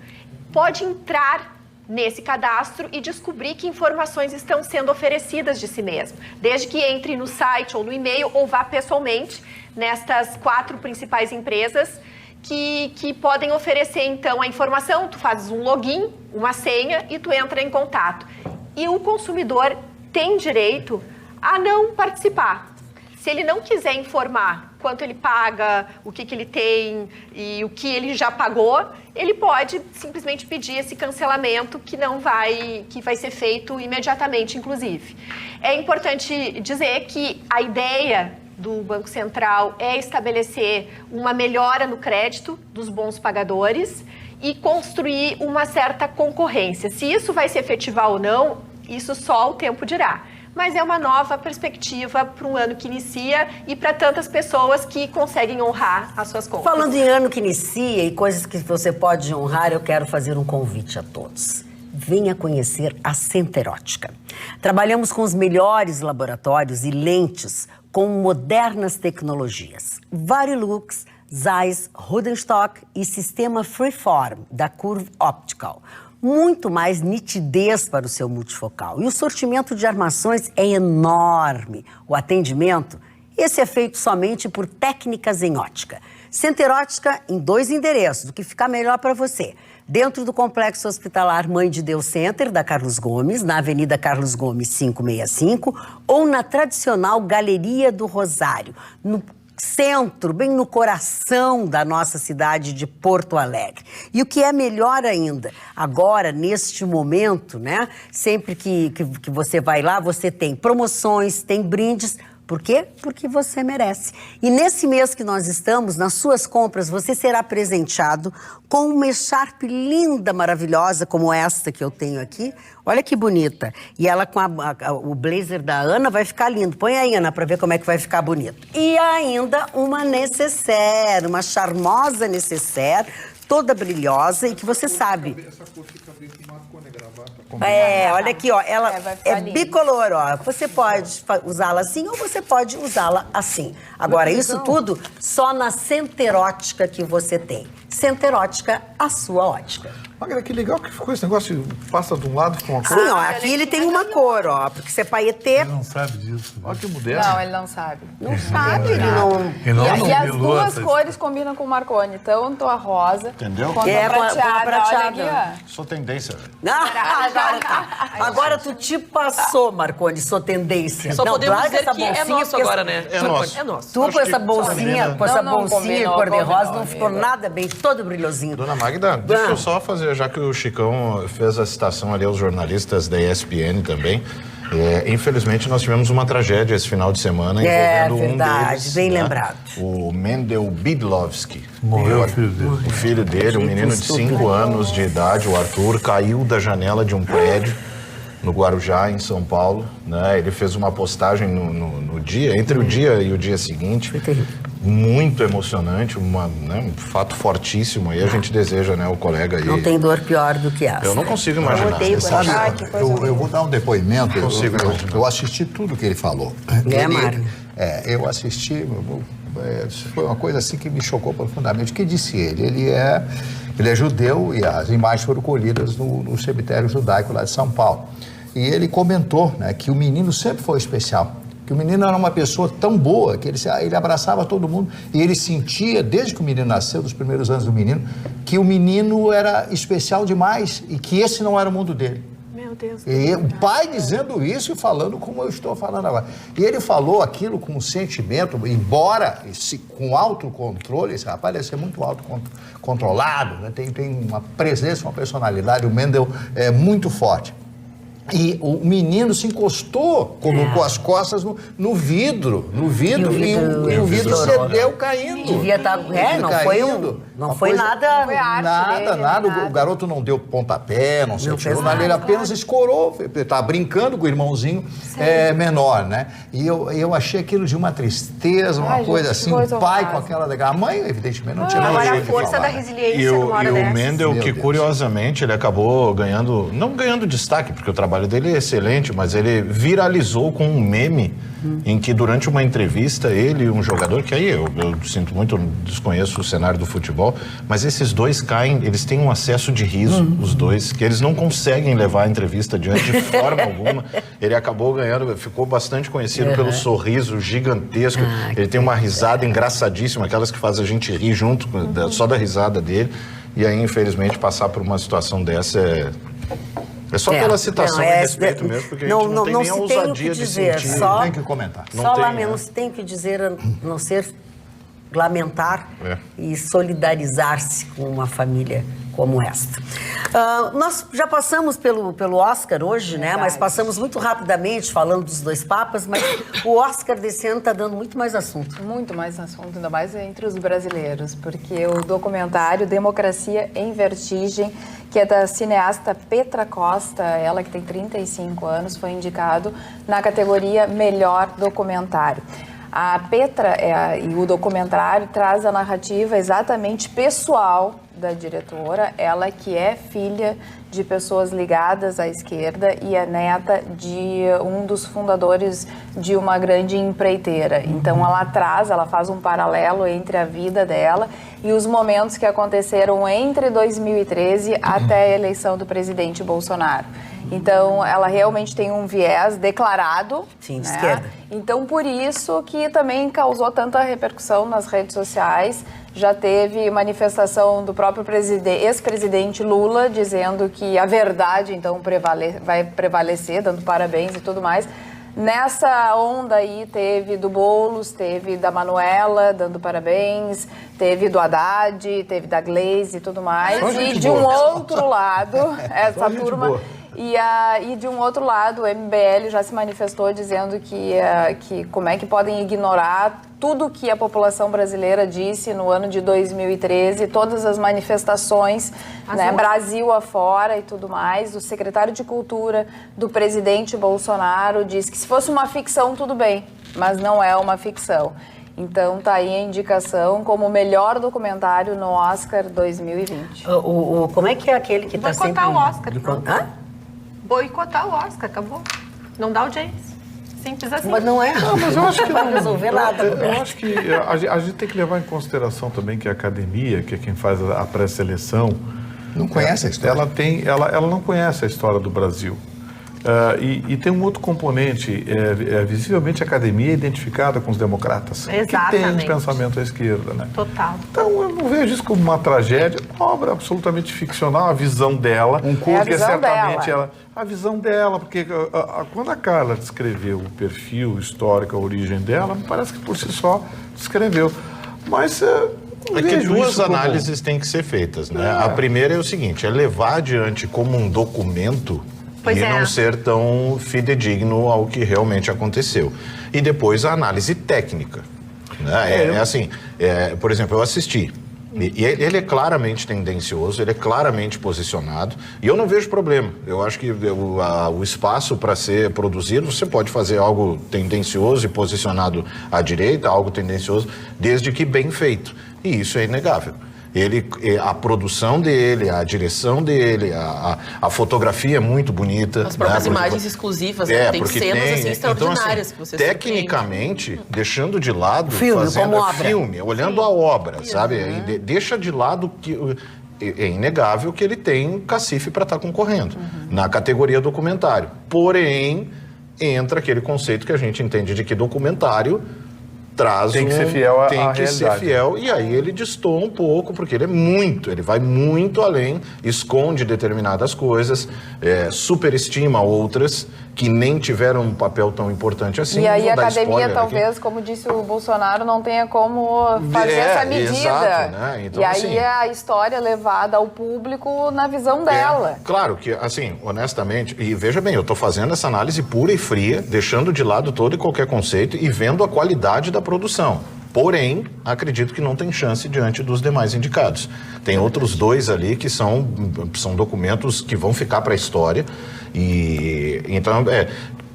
pode entrar nesse cadastro e descobrir que informações estão sendo oferecidas de si mesmo, desde que entre no site ou no e-mail ou vá pessoalmente nestas 4 principais empresas que podem oferecer, então, a informação. Tu fazes um login, uma senha e tu entra em contato. E o consumidor tem direito a não participar. Se ele não quiser informar quanto ele paga, o que ele tem e o que ele já pagou, ele pode simplesmente pedir esse cancelamento que vai ser feito imediatamente, inclusive. É importante dizer que a ideia do Banco Central é estabelecer uma melhora no crédito dos bons pagadores e construir uma certa concorrência. Se isso vai se efetivar ou não, isso só o tempo dirá. Mas é uma nova perspectiva para um ano que inicia e para tantas pessoas que conseguem honrar as suas contas. Falando em ano que inicia e coisas que você pode honrar, eu quero fazer um convite a todos. Venha conhecer a Centerótica. Trabalhamos com os melhores laboratórios e lentes com modernas tecnologias. Varilux, Zeiss, Rodenstock e sistema Freeform da Curve Optical. Muito mais nitidez para o seu multifocal. E o sortimento de armações é enorme. O atendimento, esse é feito somente por técnicas em ótica. Centerótica em 2 endereços, o que fica melhor para você. Dentro do Complexo Hospitalar Mãe de Deus Center, da Carlos Gomes, na Avenida Carlos Gomes 565, ou na tradicional Galeria do Rosário, no centro, bem no coração da nossa cidade de Porto Alegre. E o que é melhor ainda, agora, neste momento, né? Sempre que você vai lá, você tem promoções, tem brindes. Por quê? Porque você merece. E nesse mês que nós estamos, nas suas compras, você será presenteado com uma echarpe linda, maravilhosa, como esta que eu tenho aqui. Olha que bonita. E ela com o blazer da Ana vai ficar lindo. Põe aí, Ana, para ver como é que vai ficar bonito. E ainda uma necessaire, uma charmosa necessaire, toda brilhosa e que você sabe. Essa cor fica bem com Marconi gravata. Olha aqui, ó, ela é bicolor, ó. Você pode usá-la assim ou você pode usá-la assim. Agora, isso tudo só na Centerótica que você tem. Centerótica, a sua ótica. Magda, que legal que ficou esse negócio, passa de um lado com uma cor. Sim, ó, aqui ele tem uma cor, ó, porque você é paetê. Ele não sabe disso. Olha que moderno. Não, ele não sabe. Não sabe, ele não... E as duas cores combinam com o Marconi, tanto a rosa Entendeu? quanto É, a com a prateada. prateada. Olha aqui, Sou tendência, velho. Agora tá. Agora tu te passou, Marconi, sua tendência. Só podemos larga dizer essa que é bolsinha, nosso porque agora, né? É nosso. É nosso. Tu com essa bolsinha, Não combinou, cor-de-rosa, não combinou, ficou amigo. nada bem, todo brilhosinho. Dona Magda, deixa eu só fazer, já que o Chicão fez a citação ali aos jornalistas da ESPN também. Infelizmente, nós tivemos uma tragédia esse final de semana envolvendo verdade, um deles. bem lembrado. O Mendel Bidlovski. Morreu o filho dele. O filho dele, um menino de 5 anos de idade, o Arthur, caiu da janela de um prédio no Guarujá, em São Paulo, né? Ele fez uma postagem no dia, entre o dia e o dia seguinte. Foi terrível. Muito emocionante, um fato fortíssimo. E a gente deseja, né, o colega aí... Não tem dor pior do que essa. Eu não consigo imaginar. Eu odeio Sabe, quando... eu vou dar um depoimento. Consigo Eu assisti tudo que ele falou. Mário. Eu assisti... foi uma coisa assim que me chocou profundamente. O que disse ele? Ele é judeu e as imagens foram colhidas no cemitério judaico lá de São Paulo. E ele comentou, né, que o menino sempre foi especial. Que o menino era uma pessoa tão boa que ele abraçava todo mundo e ele sentia, desde que o menino nasceu, dos primeiros anos do menino, que o menino era especial demais e que esse não era o mundo dele. Meu Deus. E o pai dizendo isso e falando como eu estou falando agora. E ele falou aquilo com um sentimento, embora com autocontrole, esse rapaz deve ser muito autocontrolado, né? Tem uma presença, uma personalidade, o Mendel é muito forte. E o menino se encostou, colocou as costas no vidro, e o vidro cedeu caindo. Devia estar... não foi nada... Foi a arte dele, nada. O garoto não deu pontapé, não se atirou nada, ele apenas escorou. Ele estava brincando com o irmãozinho menor, né? E eu achei aquilo de uma tristeza, uma coisa assim, o pai com aquela... A mãe, evidentemente, não tinha nada Agora de a força falar, da né? resiliência numa hora E o dessas. Mendel, Meu que Deus. curiosamente ele acabou ganhando, não ganhando destaque, porque o trabalho dele é excelente, mas ele viralizou com um meme em que durante uma entrevista ele e um jogador, que aí eu sinto muito, desconheço o cenário do futebol, mas esses dois caem, eles têm um acesso de riso, os dois, que eles não conseguem levar a entrevista adiante de forma alguma. Ele acabou ganhando, ficou bastante conhecido pelo sorriso gigantesco, ele tem uma risada engraçadíssima, aquelas que faz a gente rir junto, só da risada dele, e aí infelizmente passar por uma situação dessa é só pela citação e respeito mesmo, porque a gente não tem nem a ousadia de sentir. Só Tem que comentar. Não se tem que dizer, a não ser lamentar e solidarizar-se com uma família como esta. Nós já passamos pelo Oscar hoje, né? Mas passamos muito rapidamente falando dos dois papas, mas o Oscar desse ano está dando muito mais assunto. Muito mais assunto, ainda mais entre os brasileiros, porque o documentário Democracia em Vertigem, que é da cineasta Petra Costa, ela que tem 35 anos, foi indicado na categoria Melhor Documentário. A Petra e o documentário traz a narrativa exatamente pessoal da diretora, ela que é filha de pessoas ligadas à esquerda e é neta de um dos fundadores de uma grande empreiteira. Então ela faz um paralelo entre a vida dela e os momentos que aconteceram entre 2013 até a eleição do presidente Bolsonaro. Então, ela realmente tem um viés declarado. Sim, de né? esquerda. Então, por isso que também causou tanta repercussão nas redes sociais. Já teve manifestação do próprio ex-presidente Lula dizendo que a verdade, então, vai prevalecer, dando parabéns e tudo mais. Nessa onda aí teve do Boulos, teve da Manuela dando parabéns, teve do Haddad, teve da Gleisi e tudo mais. E de um outro lado, essa turma... E de um outro lado, o MBL já se manifestou dizendo que como é que podem ignorar tudo que a população brasileira disse no ano de 2013, todas as manifestações, né, Brasil afora e tudo mais. O secretário de Cultura do presidente Bolsonaro disse que se fosse uma ficção, tudo bem, mas não é uma ficção. Então, tá aí a indicação como o melhor documentário no Oscar 2020. Como é que é aquele que está sempre... Boicotar o Oscar. Hã? Boicotar o Oscar, acabou. Não dá audiência. Simples assim. Mas não é. Mas eu acho que não vai resolver nada. Eu acho que a gente tem que levar em consideração também que a academia, que é quem faz a pré-seleção, Não conhece a história. ela não conhece a história do Brasil. E tem um outro componente, visivelmente a academia é identificada com os democratas, que tem um pensamento à esquerda, né? Total. Então eu não vejo isso como uma tragédia, uma obra absolutamente ficcional, a visão dela, porque certamente a visão dela, porque quando a Carla descreveu o perfil histórico, a origem dela, me parece que por si só descreveu. Mas é que duas análises têm que ser feitas, né? A primeira é o seguinte, é levar adiante como um documento e não ser tão fidedigno ao que realmente aconteceu. E depois a análise técnica. Né? Por exemplo, eu assisti. E ele é claramente tendencioso, ele é claramente posicionado, e eu não vejo problema. Eu acho que o espaço para ser produzido, você pode fazer algo tendencioso e posicionado à direita, algo tendencioso, desde que bem feito. E isso é inegável. A produção dele, a direção dele, a fotografia é muito bonita. As próprias imagens exclusivas, né? Tem cenas assim, extraordinárias que você tecnicamente, deixando de lado, filme, olhando a obra, sabe? Deixa de lado que é inegável que ele tem cacife para estar concorrendo na categoria documentário. Porém, entra aquele conceito que a gente entende de que documentário tem que ser fiel à realidade. E aí ele destoa um pouco, porque ele vai muito além, esconde determinadas coisas, superestima outras que nem tiveram um papel tão importante assim. E aí a academia, talvez, aqui, como disse o Bolsonaro, não tenha como fazer essa medida. Exato, né? Então, e aí assim, é a história levada ao público na visão dela. Claro que, assim, honestamente, e veja bem, eu estou fazendo essa análise pura e fria, deixando de lado todo e qualquer conceito e vendo a qualidade da produção. Porém, acredito que não tem chance diante dos demais indicados. Tem outros dois ali que são documentos que vão ficar para a história. E então,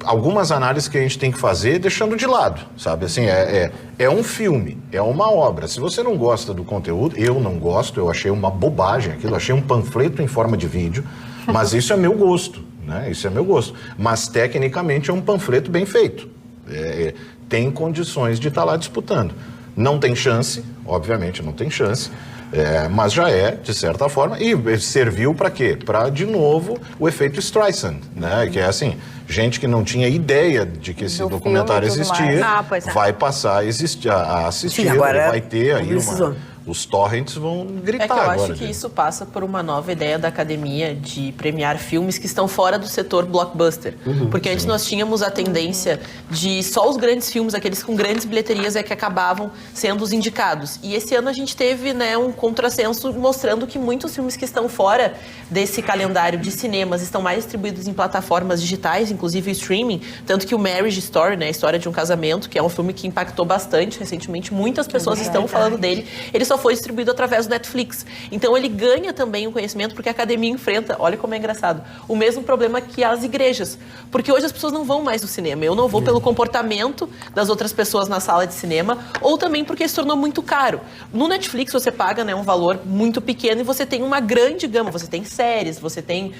algumas análises que a gente tem que fazer deixando de lado, sabe? Assim, é um filme, é uma obra. Se você não gosta do conteúdo, eu não gosto, eu achei uma bobagem aquilo, achei um panfleto em forma de vídeo, mas isso é meu gosto, né? Isso é meu gosto. Mas, tecnicamente, é um panfleto bem feito. Tem condições de estar lá disputando. Não tem chance, obviamente não tem chance, mas já de certa forma, e serviu para quê? Para, de novo, o efeito Streisand, né? Que é assim, gente que não tinha ideia de que esse documentário existia, vai passar a assistir. Sim, agora vai ter aí os torrents vão gritar agora. Eu acho que isso passa por uma nova ideia da academia de premiar filmes que estão fora do setor blockbuster. Porque antes nós tínhamos a tendência de só os grandes filmes, aqueles com grandes bilheterias, que acabavam sendo os indicados. E esse ano a gente teve, né, um contrassenso mostrando que muitos filmes que estão fora desse calendário de cinemas estão mais distribuídos em plataformas digitais, inclusive o streaming. Tanto que o Marriage Story, né, a história de um casamento, que é um filme que impactou bastante recentemente, muitas pessoas estão falando dele. Ele só foi distribuído através do Netflix. Então ele ganha também um conhecimento, porque a academia enfrenta, olha como é engraçado, o mesmo problema que as igrejas. Porque hoje as pessoas não vão mais no cinema. Eu não vou pelo comportamento das outras pessoas na sala de cinema, ou também porque se tornou muito caro. No Netflix você paga, né, um valor muito pequeno e você tem uma grande gama. Você tem séries, você tem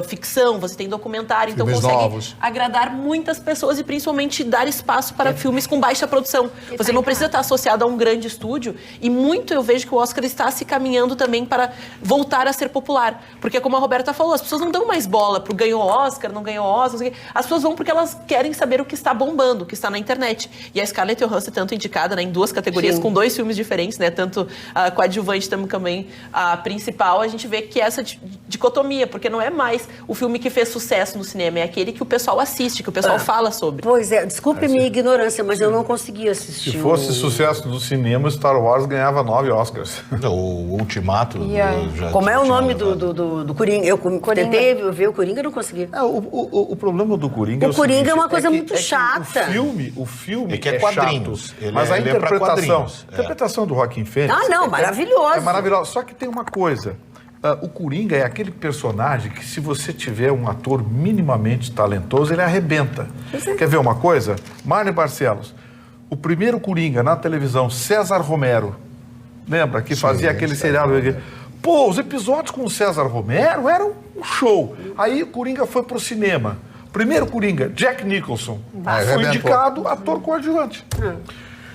ficção, você tem documentário. Então consegue agradar muitas pessoas e principalmente dar espaço para filmes com baixa produção. Você não precisa estar associado a um grande estúdio e muito eu vejo que o Oscar está se caminhando também para voltar a ser popular. Porque, como a Roberta falou, as pessoas não dão mais bola pro ganhou Oscar, não ganhou Oscar, não sei o quê. As pessoas vão porque elas querem saber o que está bombando, o que está na internet. E a Scarlett Johansson é tanto indicada, né, em duas categorias, com 2 filmes diferentes, né, tanto a coadjuvante também a principal, a gente vê que essa dicotomia, porque não é mais o filme que fez sucesso no cinema, é aquele que o pessoal assiste, que o pessoal fala sobre. Pois é, desculpe minha ignorância, mas eu não consegui assistir. Se fosse sucesso do cinema, Star Wars ganhava 9 Oscars. O Ultimato. Como é o nome do Coringa? Eu tentei ver o Coringa e não consegui. O problema do Coringa o Coringa é uma coisa muito chata. O filme é quadrinhos. Mas a interpretação do Joaquin Phoenix... maravilhoso. É maravilhoso. Só que tem uma coisa. O Coringa é aquele personagem que, se você tiver um ator minimamente talentoso, ele arrebenta. Quer ver uma coisa? Marne Barcelos. O primeiro Coringa na televisão, César Romero. Lembra? Que fazia aquele seriado. Pô, os episódios com o César Romero eram um show. Aí o Coringa foi pro cinema. Primeiro Coringa, Jack Nicholson. Foi indicado ator coadjuvante.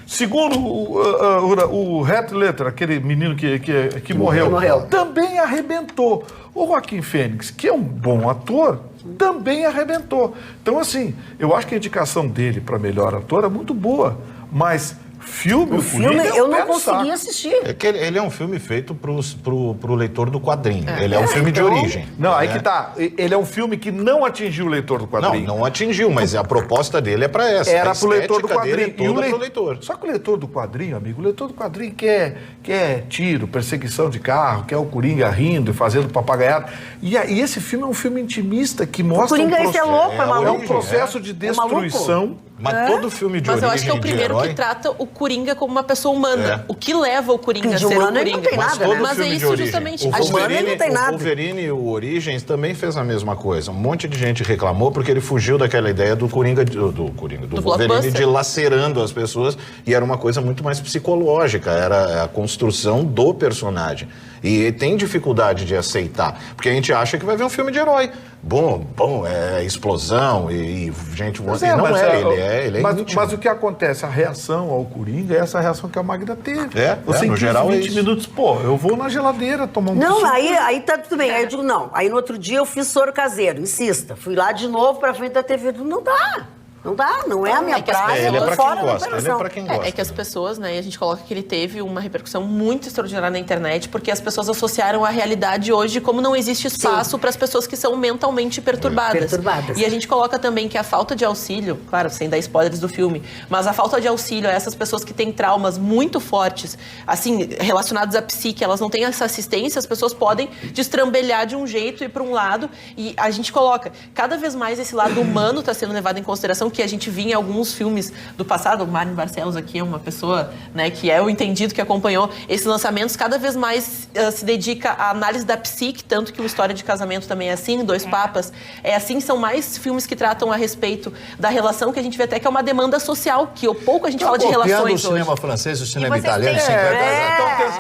Segundo o Heath Ledger, aquele menino que morreu, também arrebentou. O Joaquin Phoenix, que é um bom ator, também arrebentou. Então, assim, eu acho que a indicação dele para melhor ator é muito boa, mas... O filme eu não consegui assistir. É que ele é um filme feito pro leitor do quadrinho. Ele é um filme de origem. Não, aí que tá. Ele é um filme que não atingiu o leitor do quadrinho. Não atingiu, mas a proposta dele é para essa. Era pro leitor do quadrinho. Pro leitor. Só que o leitor do quadrinho, amigo, o leitor do quadrinho quer tiro, perseguição de carro, quer o Coringa rindo e fazendo papagaiada. E esse filme é um filme intimista que mostra o Coringa esse é louco, é maluco. É um processo de destruição. Mas todo filme de Mas origem eu acho que é o primeiro de herói... que trata o Coringa como uma pessoa humana. O que leva o Coringa a De ser o humano ele Coringa? não tem nada, né? Mas é filme de isso origem. justamente. O A humana ele não tem nada. O Wolverine e o Origens também fez a mesma coisa. Um monte de gente reclamou porque ele fugiu daquela ideia do Coringa, do Wolverine blockbuster. dilacerando as pessoas, e era uma coisa muito mais psicológica, era a construção do personagem. E tem dificuldade de aceitar, porque a gente acha que vai ver um filme de herói. Bom, é explosão e gente voando. Ele é íntimo. Mas o que acontece? A reação ao Coringa é essa reação que a Magda teve. No em geral 15, é 20 isso. minutos, pô, eu vou na geladeira tomar um Não, suco. aí tá tudo bem. Aí eu digo, não. Aí no outro dia eu fiz soro caseiro, insista. Fui lá de novo pra frente da TV. Não dá. Não dá, não é a minha praia. Ele é eu tô pra fora quem da gosta, ele é operação. pra quem gosta. É que as pessoas, né, e a gente coloca que ele teve uma repercussão muito extraordinária na internet, porque as pessoas associaram a realidade hoje como não existe espaço para as pessoas que são mentalmente perturbadas. E a gente coloca também que a falta de auxílio, claro, sem dar spoilers do filme, mas a falta de auxílio a essas pessoas que têm traumas muito fortes, assim, relacionados à psique, elas não têm essa assistência, as pessoas podem destrambelhar de um jeito e ir para um lado, e a gente coloca, cada vez mais esse lado humano está sendo levado em consideração, que a gente vinha em alguns filmes do passado. O Mário Barcelos aqui é uma pessoa, né, que é o entendido, que acompanhou esses lançamentos, cada vez mais se dedica à análise da psique, tanto que o História de Casamento também é assim, Dois Papas é assim, são mais filmes que tratam a respeito da relação, que a gente vê até que é uma demanda social, que pouco a gente fala de relações o cinema hoje. francês e o cinema vocês italiano, têm- 50 anos.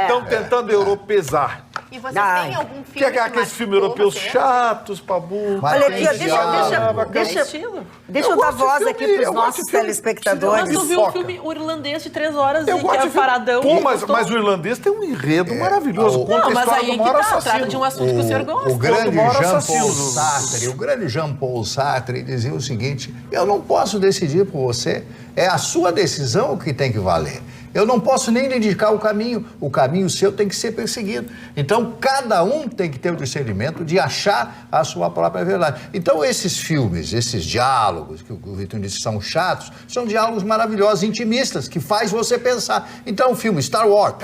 Estão tentando europeizar. E vocês têm algum Que filme é aqueles filmes europeus chatos, pabu. Olha aqui, ó, Estilo. deixa eu dar voz aqui para os nossos telespectadores. Mas tu viu um filme irlandês de 3 horas Eu e que gosto é de ver. paradão. Pô, e mas gostou? o irlandês tem um enredo maravilhoso. Conta Não, a mas história aí do que maior trata assassino. de um assunto que o senhor gosta. O grande maior Jean-Paul assassino. Sartre, o grande Jean-Paul Sartre dizia o seguinte: eu não posso decidir por você, é a sua decisão que tem que valer. Eu não posso nem lhe indicar o caminho seu tem que ser perseguido. Então, cada um tem que ter o discernimento de achar a sua própria verdade. Então, esses filmes, esses diálogos, que o Vitor disse são chatos, são diálogos maravilhosos, intimistas, que faz você pensar. Então, o filme Star Wars,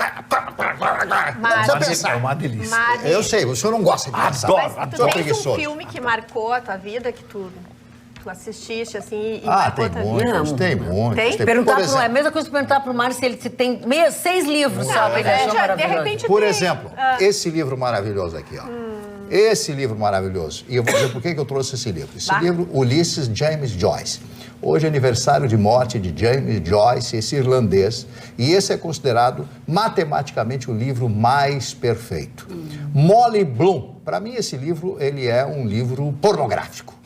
não precisa pensar. É uma delícia. Mari, Eu sei, o senhor não gosta de pensar. mas tu Sou tens um preguiçoso. filme que marcou a tua vida, que tu assististe, assim, e Ah, marcou tem a tua muitos, vida? tem muitos. Tem? Perguntar Por pro, é a exemplo, mesma coisa que perguntar pro Mário se ele tem 6 livros, sabe? Mas Ele achou de maravilhoso. repente por tem. exemplo, esse livro maravilhoso aqui, ó. Esse livro maravilhoso. E eu vou dizer por que eu trouxe esse livro. Esse livro, Ulisses James Joyce. Hoje é aniversário de morte de James Joyce, esse irlandês. E esse é considerado matematicamente o livro mais perfeito. Molly Bloom. Para mim, esse livro, ele é um livro pornográfico.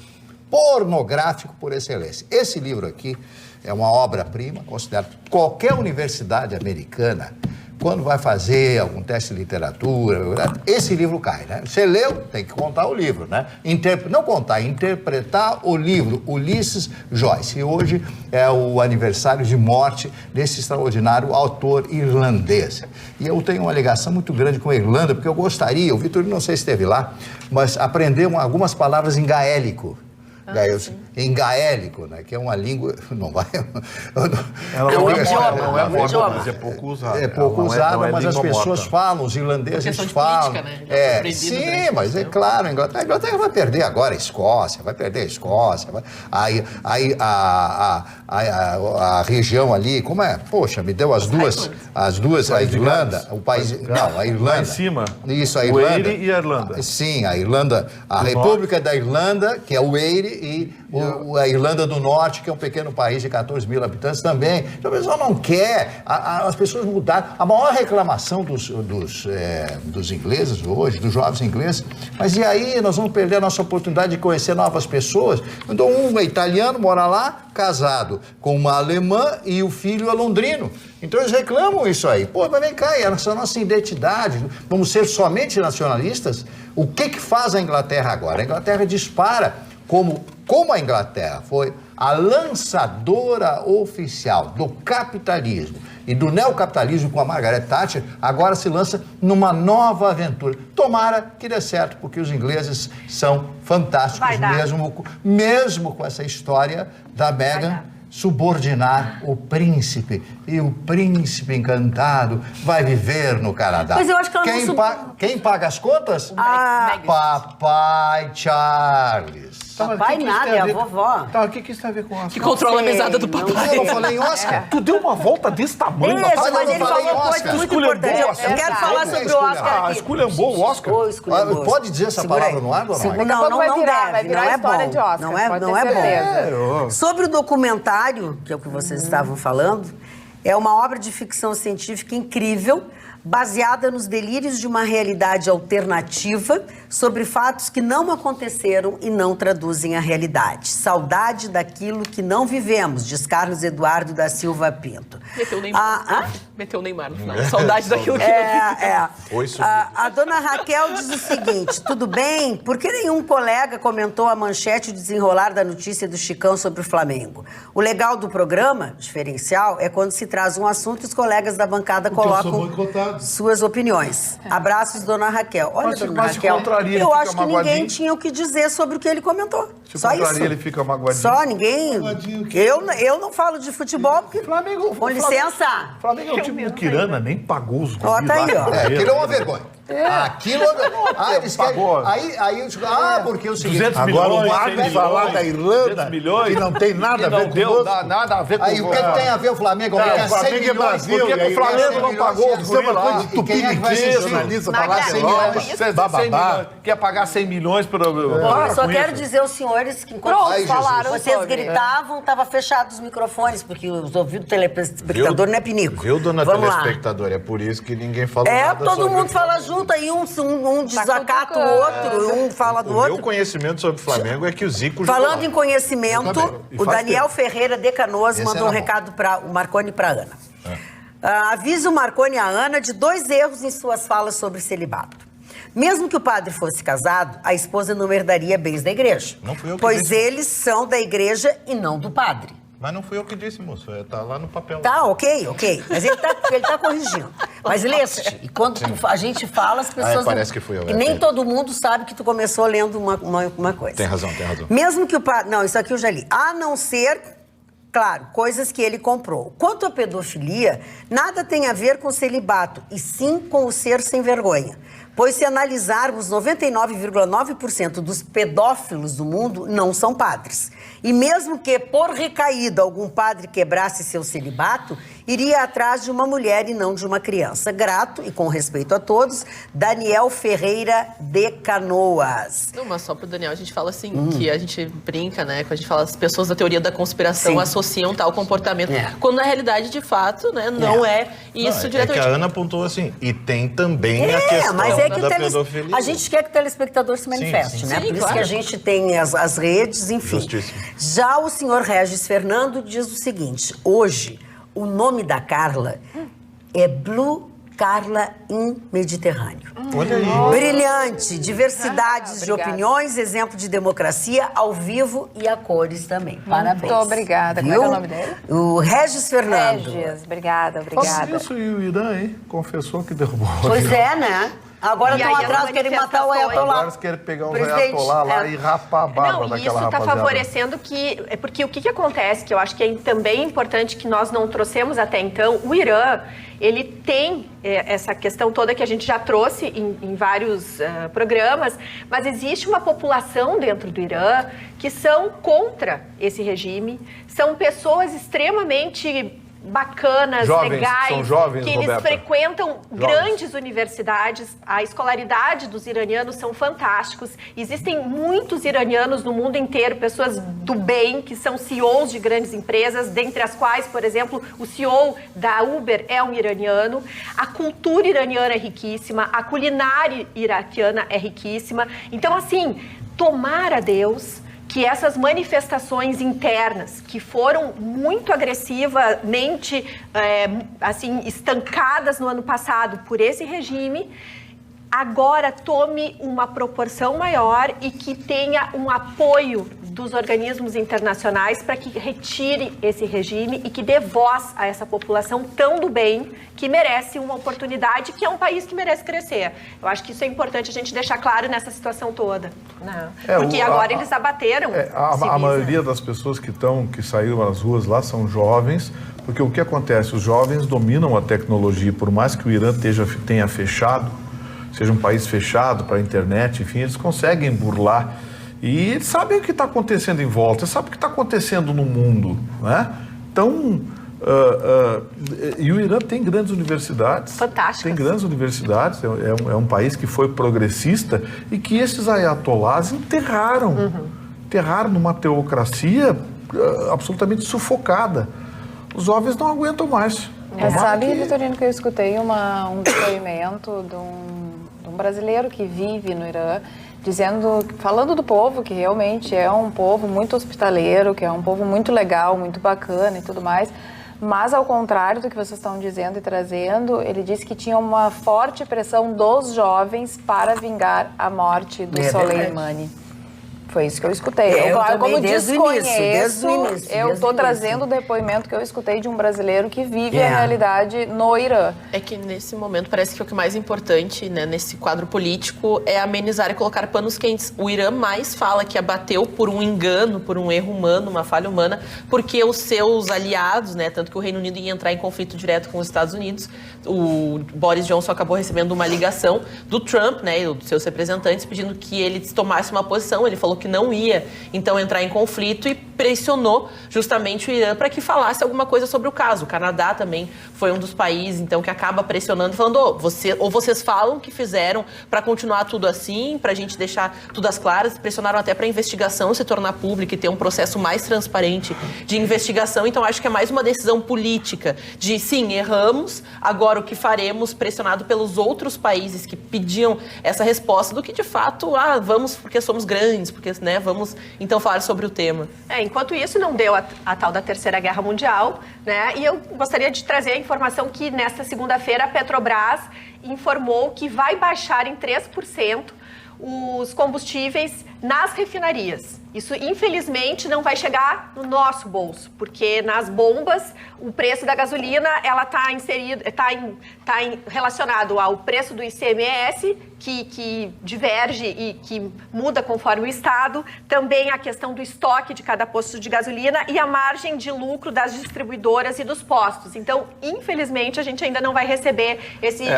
Pornográfico por excelência. Esse livro aqui é uma obra-prima, considerado qualquer universidade americana, quando vai fazer algum teste de literatura, esse livro cai, né? Você leu, tem que contar o livro, né? Não contar, interpretar o livro, Ulisses Joyce. E hoje é o aniversário de morte desse extraordinário autor irlandês. E eu tenho uma ligação muito grande com a Irlanda, porque eu gostaria, o Vitor não sei se esteve lá, mas aprender algumas palavras em gaélico. Em gaélico, né, que é uma língua, não vai... Ela É um não idioma, é idioma. mas é pouco usada. É pouco usada, mas as língua pessoas morta. falam, os irlandeses questão de falam. política, né? Já foi proibido Sim, durante mas muito é tempo. claro, a Inglaterra vai perder agora a Escócia, vai perder a Escócia. Aí a região ali, como é? Poxa, me deu as duas, a Irlanda, o país, não, a Irlanda. Lá em cima. Isso, a O Irlanda. Eire e a Irlanda. Sim, a Irlanda, a República da Irlanda, que é o Eire, e a Irlanda do Norte, que é um pequeno país de 14 mil habitantes também. Então, o pessoal não quer, as pessoas mudaram. A maior reclamação dos ingleses hoje, dos jovens ingleses, mas e aí nós vamos perder a nossa oportunidade de conhecer novas pessoas? Então, um é italiano, mora lá, casado com uma alemã e o filho é londrino. Então eles reclamam isso aí. Pô, mas vem cá, essa é a nossa identidade. Vamos ser somente nacionalistas? O que faz a Inglaterra agora? A Inglaterra dispara como a Inglaterra foi a lançadora oficial do capitalismo e do neocapitalismo com a Margaret Thatcher, agora se lança numa nova aventura. Tomara que dê certo, porque os ingleses são fantásticos, Vai dar. mesmo com essa história da Meghan subordinar o príncipe, e o príncipe encantado vai viver no Canadá. Mas eu acho que ela não Quem paga as contas? Ah, Papai Charles. Papai nada, é a vovó. Tá, o que isso tem a ver com Oscar? Que controla a mesada do papai. Eu falei em Oscar. Tu deu uma volta desse tamanho. Isso, Mas mas eu ele falei falou coisa Oscar. muito Esculhambou importante. o Eu Oscar. quero falar sobre o Oscar aqui. Esculhambou o Oscar. Ô, esculhambou. Pode dizer essa Segura palavra aí. no ar, dona Maria? Não, pouco vai não virar, deve, vai virar não é história bom. de Oscar, Não é, pode não ter é bom. certeza. Sobre o documentário, que é o que vocês estavam falando, é uma obra de ficção científica incrível, baseada nos delírios de uma realidade alternativa sobre fatos que não aconteceram e não traduzem a realidade. Saudade daquilo que não vivemos, diz Carlos Eduardo da Silva Pinto. Meteu o Neymar. Meteu o Neymar no final. Saudade daquilo que Oi, a dona Raquel diz o seguinte: tudo bem? Por que nenhum colega comentou a manchete e o desenrolar da notícia do Chicão sobre o Flamengo? O legal do programa, diferencial, é quando se traz um assunto e os colegas da bancada colocam suas opiniões. Abraços, dona Raquel. Olha, dona Raquel, eu acho que ninguém tinha o que dizer sobre o que ele comentou. Só isso. Ele fica magoadinho. Só ninguém. Eu não falo de futebol porque. Flamengo, Com licença. Flamengo é um time do Kirana, nem pagou os Ó, tá aí, ó. Aquilo é uma vergonha. Aquilo é vergonha. Eles querem... Aí eu digo, porque o seguinte... 200 Agora milhões, o Magno falar da Irlanda, milhões, que não tem nada a ver com deu, o nada a ver com Aí o que tem a ver o Flamengo? o Ganhar 100 Flamengo é milhões, Brasil. por que e aí o Flamengo não pagou Isso é uma coisa de tupiniquim, jornalista, falar de milhões, bababá. quer pagar 100 milhões para... Bom, eu só quero dizer aos senhores que enquanto Pronto, falaram vocês sobre. gritavam, estavam fechados os microfones, porque os ouvidos do telespectador não é pinico. Viu, dona Vamos lá. telespectador? É por isso que ninguém fala É, nada todo sobre mundo o fala Flamengo. junto, aí um desacata o outro, um fala do O meu outro. conhecimento sobre o Flamengo é que o Zico Falando jogou em lá. conhecimento, o Daniel Ferreira de Canoas Esse mandou um era bom. recado para o Marconi e para a Ana. Avisa o Marconi e a Ana de 2 erros em suas falas sobre celibato. Mesmo que o padre fosse casado, a esposa não herdaria bens da igreja. Não fui eu que pois disse. eles são da igreja e não do padre. Mas não fui eu que disse, moço. Tá lá no papel. Tá, ok. Mas ele tá corrigindo. Mas leste. E quando a gente fala, as pessoas... parece que fui eu. E nem todo mundo sabe que tu começou lendo uma coisa. Tem razão. Mesmo que o padre... Não, isso aqui eu já li. A não ser... Claro, coisas que ele comprou. Quanto à pedofilia, nada tem a ver com o celibato, e sim com o ser sem vergonha. Pois se analisarmos, 99,9% dos pedófilos do mundo não são padres. E mesmo que, por recaída, algum padre quebrasse seu celibato, iria atrás de uma mulher e não de uma criança. Grato e com respeito a todos, Daniel Ferreira de Canoas. Não, mas só pro Daniel, a gente fala assim, que a gente brinca, né? Quando a gente fala, as pessoas da teoria da conspiração associam tal comportamento. Quando na realidade, de fato, né, não é isso É diretamente. que a Ana apontou assim, e tem também a questão mas é que da pedofilia. a gente quer que o telespectador se manifeste, sim. né? Sim, Por isso claro. que a gente tem as redes, enfim. Justíssimo. Já o senhor Regis Fernando diz o seguinte: hoje, o nome da Carla é Blue Carla in Mediterrâneo. Olha aí. Brilhante, diversidades de Obrigada. opiniões, exemplo de democracia ao vivo e a cores também. Parabéns. Muito obrigada. Como é que é o nome dele? O Regis Fernando. Regis, obrigada. Isso, e o Irã, hein? Confessou que derrubou. Pois é, né? Agora E estão aí as atrás, querem matar o manifestações. Ayatollah. Agora eles querem pegar o Presidente, Ayatollah lá é. e rapar a barba Não, e daquela isso está rapaziada. favorecendo que... É porque o que acontece, que eu acho que é também importante que nós não trouxemos até então, o Irã, ele tem essa questão toda que a gente já trouxe em vários programas, mas existe uma população dentro do Irã que são contra esse regime, são pessoas extremamente bacanas, Jovens, legais, são jovens, que eles Roberta. frequentam grandes universidades, a escolaridade dos iranianos são fantásticos, existem muitos iranianos no mundo inteiro, pessoas do bem, que são CEOs de grandes empresas, dentre as quais, por exemplo, o CEO da Uber é um iraniano, a cultura iraniana é riquíssima, a culinária iraquiana é riquíssima, então assim, tomara a Deus que essas manifestações internas, que foram muito agressivamente assim, estancadas no ano passado por esse regime, agora tome uma proporção maior e que tenha um apoio dos organismos internacionais para que retire esse regime e que dê voz a essa população tão do bem que merece uma oportunidade, que é um país que merece crescer. Eu acho que isso é importante a gente deixar claro nessa situação toda, né? Porque agora eles abateram A civis, maioria né? das pessoas que saíram às ruas lá são jovens, porque o que acontece? Os jovens dominam a tecnologia, por mais que o Irã tenha fechado, seja um país fechado para a internet, enfim, eles conseguem burlar E eles sabem o que está acontecendo em volta, eles sabem o que está acontecendo no mundo, né? Então, e o Irã tem grandes universidades. Fantásticas. Tem grandes universidades, é um país que foi progressista e que esses ayatolás enterraram numa teocracia absolutamente sufocada. Os jovens não aguentam mais. Sabe, Vitorino, que eu escutei um depoimento de um brasileiro que vive no Irã, falando do povo, que realmente é um povo muito hospitaleiro, que é um povo muito legal, muito bacana e tudo mais, mas ao contrário do que vocês estão dizendo e trazendo, ele disse que tinha uma forte pressão dos jovens para vingar a morte do Soleimani. Foi isso que eu escutei. Como desconheço, eu estou trazendo o depoimento que eu escutei de um brasileiro que vive a realidade no Irã. É que nesse momento parece que o que é mais importante, né, nesse quadro político é amenizar e colocar panos quentes. O Irã mais fala que abateu por um engano, por um erro humano, uma falha humana, porque os seus aliados, né, tanto que o Reino Unido ia entrar em conflito direto com os Estados Unidos, o Boris Johnson acabou recebendo uma ligação do Trump, né, e dos seus representantes, pedindo que ele tomasse uma posição. Ele falou que não ia, então, entrar em conflito e pressionou justamente o Irã para que falasse alguma coisa sobre o caso. O Canadá também foi um dos países, então, que acaba pressionando, falando, ou vocês falam que fizeram para continuar tudo assim, para a gente deixar tudo às claras, pressionaram até para a investigação se tornar pública e ter um processo mais transparente de investigação. Então, acho que é mais uma decisão política de, sim, erramos, agora o que faremos, pressionado pelos outros países que pediam essa resposta, do que, de fato, vamos porque somos grandes, porque, né, vamos, então, falar sobre o tema. Enquanto isso, não deu a tal da Terceira Guerra Mundial, né? E eu gostaria de trazer a informação que, nesta segunda-feira, a Petrobras informou que vai baixar em 3% os combustíveis nas refinarias. Isso, infelizmente, não vai chegar no nosso bolso, porque nas bombas o preço da gasolina ela está relacionado ao preço do ICMS, que diverge e que muda conforme o estado, também a questão do estoque de cada posto de gasolina e a margem de lucro das distribuidoras e dos postos. Então, infelizmente, a gente ainda não vai receber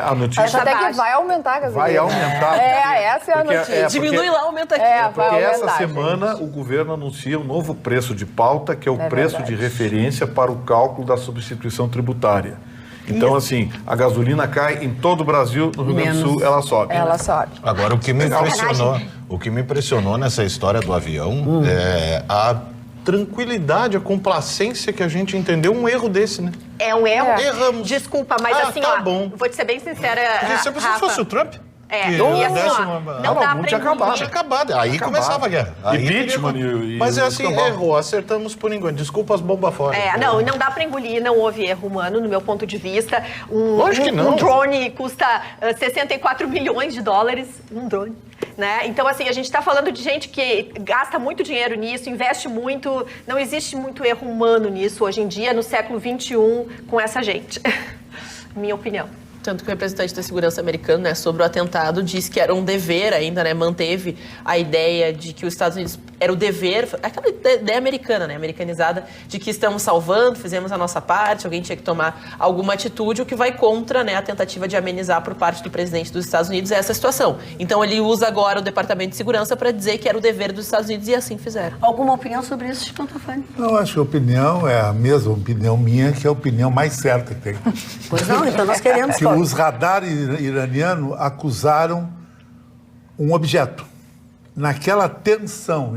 a notícia até que vai aumentar a gasolina. Vai aumentar. Essa é a notícia. Diminui lá, aumenta aqui. Porque essa semana o governo anuncia um novo preço de pauta, que é o preço de referência para o cálculo da substituição tributária. Então, assim, a gasolina cai em todo o Brasil, no Rio Grande do Sul ela sobe. Ela sobe. Agora, o que me impressionou nessa história do avião é a tranquilidade, a complacência que a gente entendeu um erro desse, né? É um erro? Erramos. Desculpa, mas assim, bom. vou te ser bem sincera, Porque se a pessoa fosse o Trump... e assim, não dá pra engolir. Tinha acabado. Aí começava a guerra. Impeachment Mas é assim, errou, acertamos por engano. Desculpa as bombas fora. Não dá pra engolir, não houve erro humano, no meu ponto de vista. Lógico que não. Um drone custa 64 milhões de dólares, um drone. Né? Então, assim, a gente está falando de gente que gasta muito dinheiro nisso, investe muito, não existe muito erro humano nisso hoje em dia, no século XXI, com essa gente. Minha opinião. Tanto que o representante da segurança americano, né, sobre o atentado, disse que era um dever ainda, né, manteve a ideia de que os Estados Unidos era o dever, aquela ideia americana, né, americanizada, de que estamos salvando, fizemos a nossa parte, alguém tinha que tomar alguma atitude, o que vai contra, né, a tentativa de amenizar por parte do presidente dos Estados Unidos essa situação. Então ele usa agora o Departamento de Segurança para dizer que era o dever dos Estados Unidos e assim fizeram. Alguma opinião sobre isso, Chico Tofani? Eu acho que a opinião é a mesma opinião minha, que é a opinião mais certa que tem. Pois não, então nós queremos... Que os radares iranianos acusaram um objeto. Naquela tensão,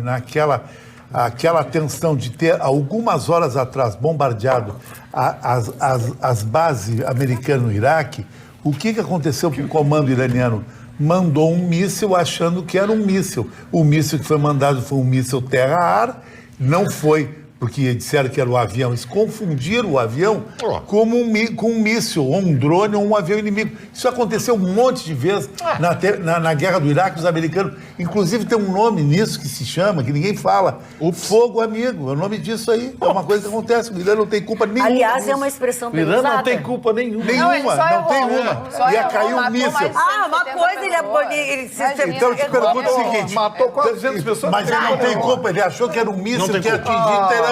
aquela tensão de ter, algumas horas atrás, bombardeado as bases americanas no Iraque, o que aconteceu com o comando iraniano? Mandou um míssil achando que era um míssil. O míssil que foi mandado foi um míssil terra-ar, não foi... porque disseram que era o avião, eles confundiram o avião com um míssil, ou um drone, ou um avião inimigo. Isso aconteceu um monte de vezes na guerra do Iraque, os americanos. Inclusive tem um nome nisso que se chama, que ninguém fala, o fogo amigo, é o nome disso aí. É uma coisa que acontece, o Irã não tem culpa nenhuma. Aliás, é uma expressão bem usada. O Irã não tem culpa nenhuma. Não tem uma. Ia cair um míssil. Uma coisa ele então eu te pergunto o seguinte... Matou 400 pessoas. Mas ele não tem culpa, ele achou que era um míssil que ia atingir Teherã.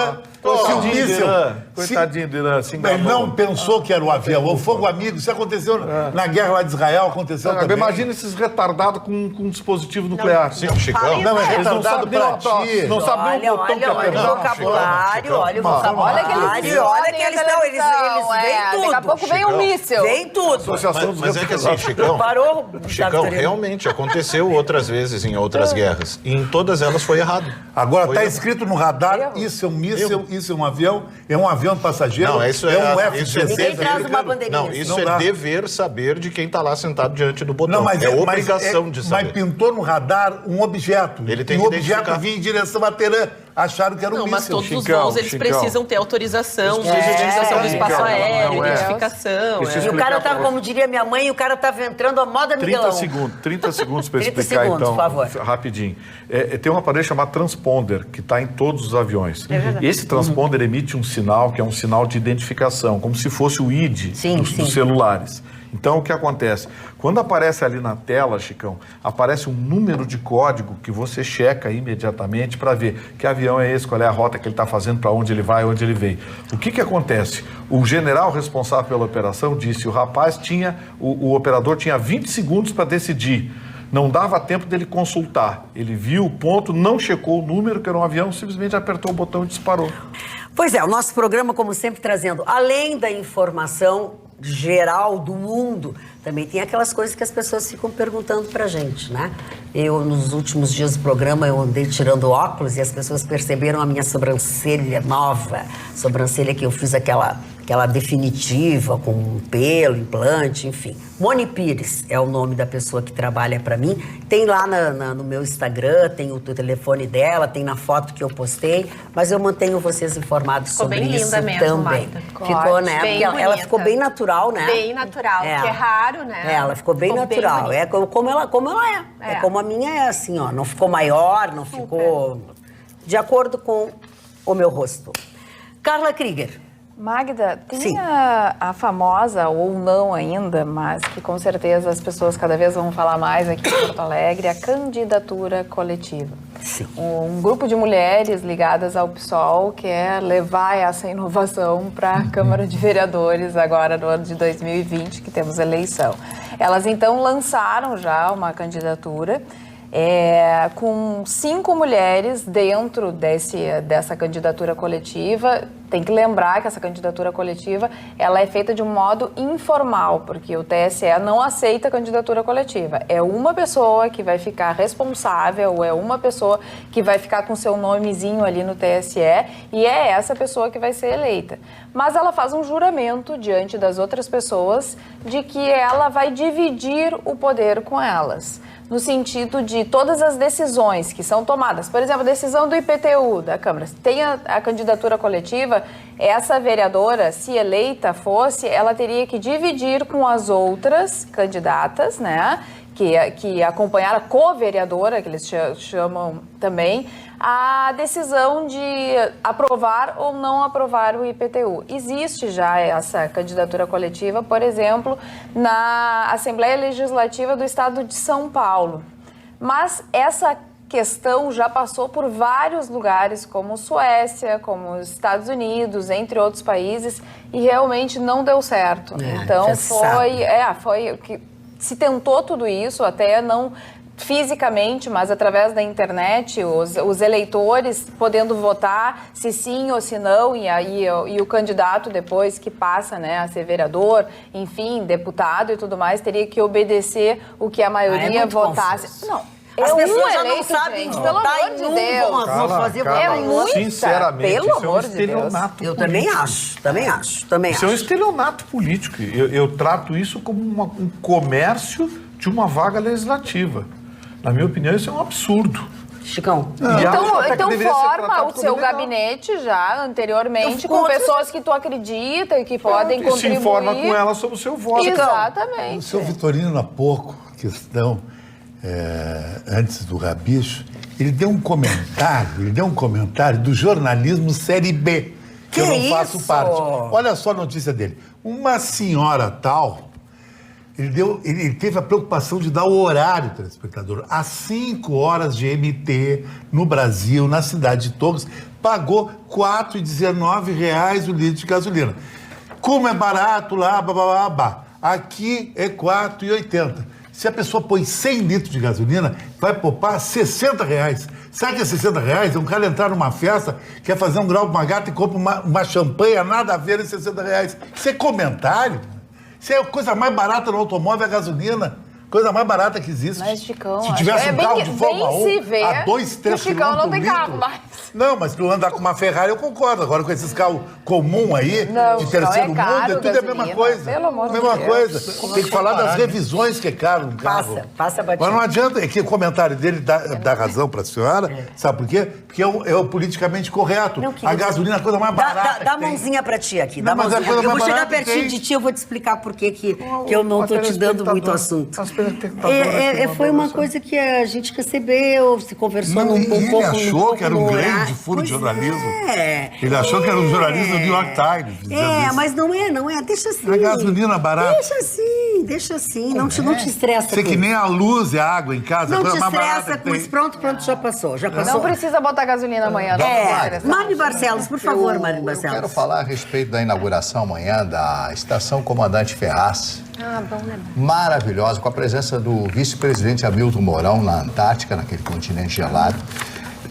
Coitadinho do Irã, se enganou. Ele não pensou que era o avião. O fogo amigo, isso aconteceu na guerra lá de Israel, aconteceu também. Imagina esses retardados com um dispositivo nuclear. Sim, o Chicão. Não, é Eles não retardado sabem pra nem ti. não sabem nem o botão que olha o apertar. vocabulário, olha o vocabulário. Olha que eles Olha que eles estão, eles veem tudo. Daqui a pouco vem um míssil. Vem tudo. Associação dos Mas é que assim, Chicão, Parou, Chicão, Vitorino? realmente aconteceu outras vezes em outras guerras. E em todas elas foi errado. Agora, Foi está errado. escrito no radar, isso é um míssil, isso é um avião passageiro, Não, isso um isso é F-16 Ninguém traz uma americano. bandeirinha. Não, isso Não é dá. dever saber de quem está lá sentado diante do botão. Não, mas é obrigação de saber. Mas pintou no radar um objeto. Ele tem e que o objeto identificar. vinha em direção a Teherã. Acharam que era um Não, míssil. mas todos os Chicão, voos, eles Chicão. precisam ter autorização, de utilização do espaço Chicão, aéreo, não é. identificação. Deixa eu E o cara explicar pra tá, como diria minha mãe, o cara tava entrando a moda 30 Miguelão. segundos, 30 segundos para 30 explicar, segundos, então, por favor. rapidinho. Tem um aparelho chamado transponder, que está em todos os aviões. Esse transponder emite um sinal, que é um sinal de identificação, como se fosse o ID Sim, dos sim. celulares. Então, o que acontece? Quando aparece ali na tela, Chicão, aparece um número de código que você checa imediatamente para ver que avião é esse, qual é a rota que ele está fazendo, para onde ele vai, onde ele veio. O que acontece? O general responsável pela operação disse, o operador tinha 20 segundos para decidir. Não dava tempo dele consultar. Ele viu o ponto, não checou o número, que era um avião, simplesmente apertou o botão e disparou. Pois é, o nosso programa, como sempre, trazendo, além da informação geral do mundo, também tem aquelas coisas que as pessoas ficam perguntando pra gente, né? Eu, nos últimos dias do programa, eu andei tirando óculos e as pessoas perceberam a minha sobrancelha nova, sobrancelha que eu fiz aquela definitiva, com pelo, implante, enfim. Moni Pires é o nome da pessoa que trabalha pra mim. Tem lá no meu Instagram, tem o telefone dela, tem na foto que eu postei, mas eu mantenho vocês informados Ficou sobre bem isso linda mesmo, também. Magda. Ficou, né? Bem Porque ela bonita. ficou bem natural, né? Bem natural, que é raro, né? Ela ficou bem natural. bonita. É como ela é. É como a minha é, assim, ó. Não ficou maior, não ficou... De acordo com o meu rosto. Carla Krieger. Magda, tem Sim. a famosa, ou não ainda, mas que com certeza as pessoas cada vez vão falar mais aqui em Porto Alegre, a candidatura coletiva. Sim. Um grupo de mulheres ligadas ao PSOL quer levar essa inovação para a Câmara de Vereadores agora no ano de 2020, que temos eleição. Elas então lançaram já uma candidatura com 5 mulheres dentro dessa candidatura coletiva. Tem que lembrar que essa candidatura coletiva ela é feita de um modo informal, porque o TSE não aceita candidatura coletiva. É uma pessoa que vai ficar responsável, é uma pessoa que vai ficar com seu nomezinho ali no TSE e é essa pessoa que vai ser eleita. Mas ela faz um juramento diante das outras pessoas de que ela vai dividir o poder com elas, no sentido de todas as decisões que são tomadas. Por exemplo, a decisão do IPTU da Câmara. Tem a candidatura coletiva, essa vereadora, se eleita fosse, ela teria que dividir com as outras candidatas, né, que acompanharam a co-vereadora, que eles chamam também, a decisão de aprovar ou não aprovar o IPTU. Existe já essa candidatura coletiva, por exemplo, na Assembleia Legislativa do Estado de São Paulo. Mas essa questão já passou por vários lugares, como Suécia, como os Estados Unidos, entre outros países, e realmente não deu certo. Então foi o que se tentou tudo isso, até não fisicamente, mas através da internet, os eleitores podendo votar se sim ou se não, e o candidato depois que passa, né, a ser vereador, enfim, deputado e tudo mais, teria que obedecer o que a maioria votasse. Confuso. Não. As pessoas já eleito, não sabem gente, votar pelo amor em de um, Deus. vão fazer votar É em outro. Sinceramente, pelo isso é um amor de Deus. estelionato Eu político. também acho. Isso é um estelionato político. Eu trato isso como um comércio de uma vaga legislativa. Na minha opinião, isso é um absurdo. Chicão. Então forma o seu gabinete já anteriormente com pessoas que tu acredita e que podem E contribuir. se informa com ela sobre o seu voto. Exatamente. O seu Vitorino, há pouco, questão, antes do Rabicho, ele deu um comentário do jornalismo Série B, que eu não faço parte. Olha só a notícia dele. Uma senhora tal Ele teve a preocupação de dar o horário, telespectador. Às 5 horas GMT, no Brasil, na cidade de Torres, pagou R$ 4,19 o litro de gasolina. Como é barato lá, babá. Aqui é R$ 4,80. Se a pessoa põe 100 litros de gasolina, vai poupar R$ 60. Sabe que é R$ 60? É um cara entrar numa festa, quer fazer um grau de uma gata e compra uma champanhe, nada a ver, em R$ 60. Isso é comentário. Isso é a coisa mais barata no automóvel, a gasolina. Coisa mais barata que existe. Mas, Chicão, se tivesse um carro de Fórmula 1 a 2, 3 o Chicão não tem litro, carro mais. Não, mas tu andar com uma Ferrari, eu concordo. Agora com esses carros comuns aí, não, de terceiro mundo, é tudo a mesma coisa. Pelo amor de Deus. Mesma coisa. Tem que falar das revisões que é caro um carro. Passa batido. Mas não adianta, é que o comentário dele dá razão para a senhora. Sabe por quê? Porque é o politicamente correto. Não, a gasolina é a coisa mais barata. Dá a mãozinha para ti aqui. Não, mas eu vou chegar pertinho de ti, eu vou te explicar por que eu não estou te dando muito assunto. Foi uma coisa que a gente recebeu, se conversou um pouco. Ele achou que era um grande furo de jornalismo. Ele achou que era um jornalismo do New York Times. Mas não é. Deixa assim. A gasolina barata. Deixa assim. Não te estressa. Você que nem a luz e a água em casa. Não te estressa com isso. Pronto, já passou. Não precisa botar gasolina amanhã. Mari Barcelos, por favor, Mari Barcelos. Eu quero falar a respeito da inauguração amanhã da Estação Comandante Ferraz. Bom lembrar. Maravilhosa, com a presença do vice-presidente Hamilton Mourão na Antártica, naquele continente gelado.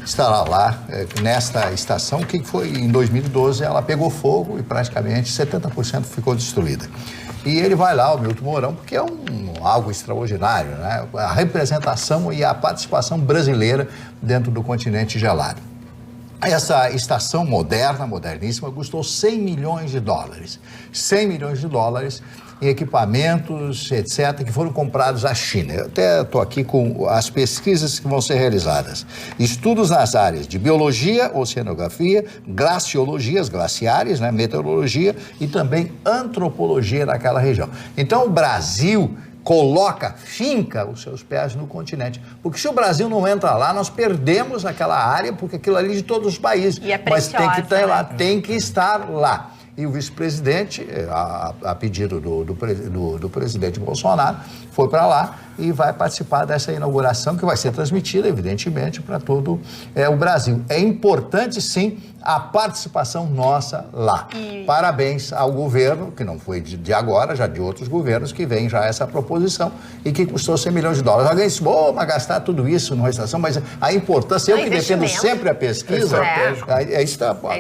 Estará lá nesta estação que foi em 2012, ela pegou fogo e praticamente 70% ficou destruída. E ele vai lá, o Hamilton Mourão, porque é algo extraordinário, né? A representação e a participação brasileira dentro do continente gelado. Essa estação moderníssima, custou $100 milhões. $100 milhões em equipamentos, etc., que foram comprados à China. Eu até estou aqui com as pesquisas que vão ser realizadas. Estudos nas áreas de biologia, oceanografia, glaciologias, glaciares, né, meteorologia e também antropologia naquela região. Então, o Brasil finca os seus pés no continente. Porque se o Brasil não entra lá, nós perdemos aquela área, porque aquilo ali é de todos os países. E é preciosa, mas tem que estar lá, né? tem que estar lá. E o vice-presidente, a pedido do presidente Bolsonaro, foi para lá e vai participar dessa inauguração, que vai ser transmitida, evidentemente, para todo o Brasil. É importante, sim, a participação nossa lá. Parabéns ao governo, que não foi de agora, já de outros governos, que vem já essa proposição e que custou $100 milhões. Alguém disse, mas gastar tudo isso numa estação, mas a importância, eu que defendo sempre a pesquisa, é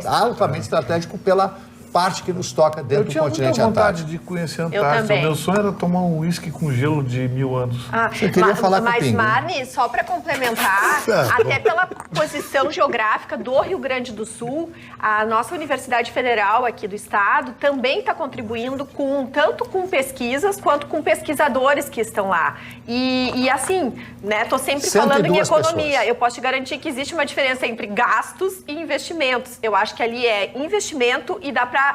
altamente estratégico pela parte que nos toca dentro do continente antártico. Eu tinha muita vontade antártico. de conhecer a Antártida. O meu sonho era tomar um uísque com gelo de 1000 anos. Você queria falar com o Pinguim. Mas, Marne, só para complementar, até pela posição geográfica do Rio Grande do Sul, a nossa Universidade Federal aqui do Estado também está contribuindo tanto com pesquisas quanto com pesquisadores que estão lá. E assim, né, estou sempre falando em economia. Pessoas. Eu posso te garantir que existe uma diferença entre gastos e investimentos. Eu acho que ali é investimento e dá para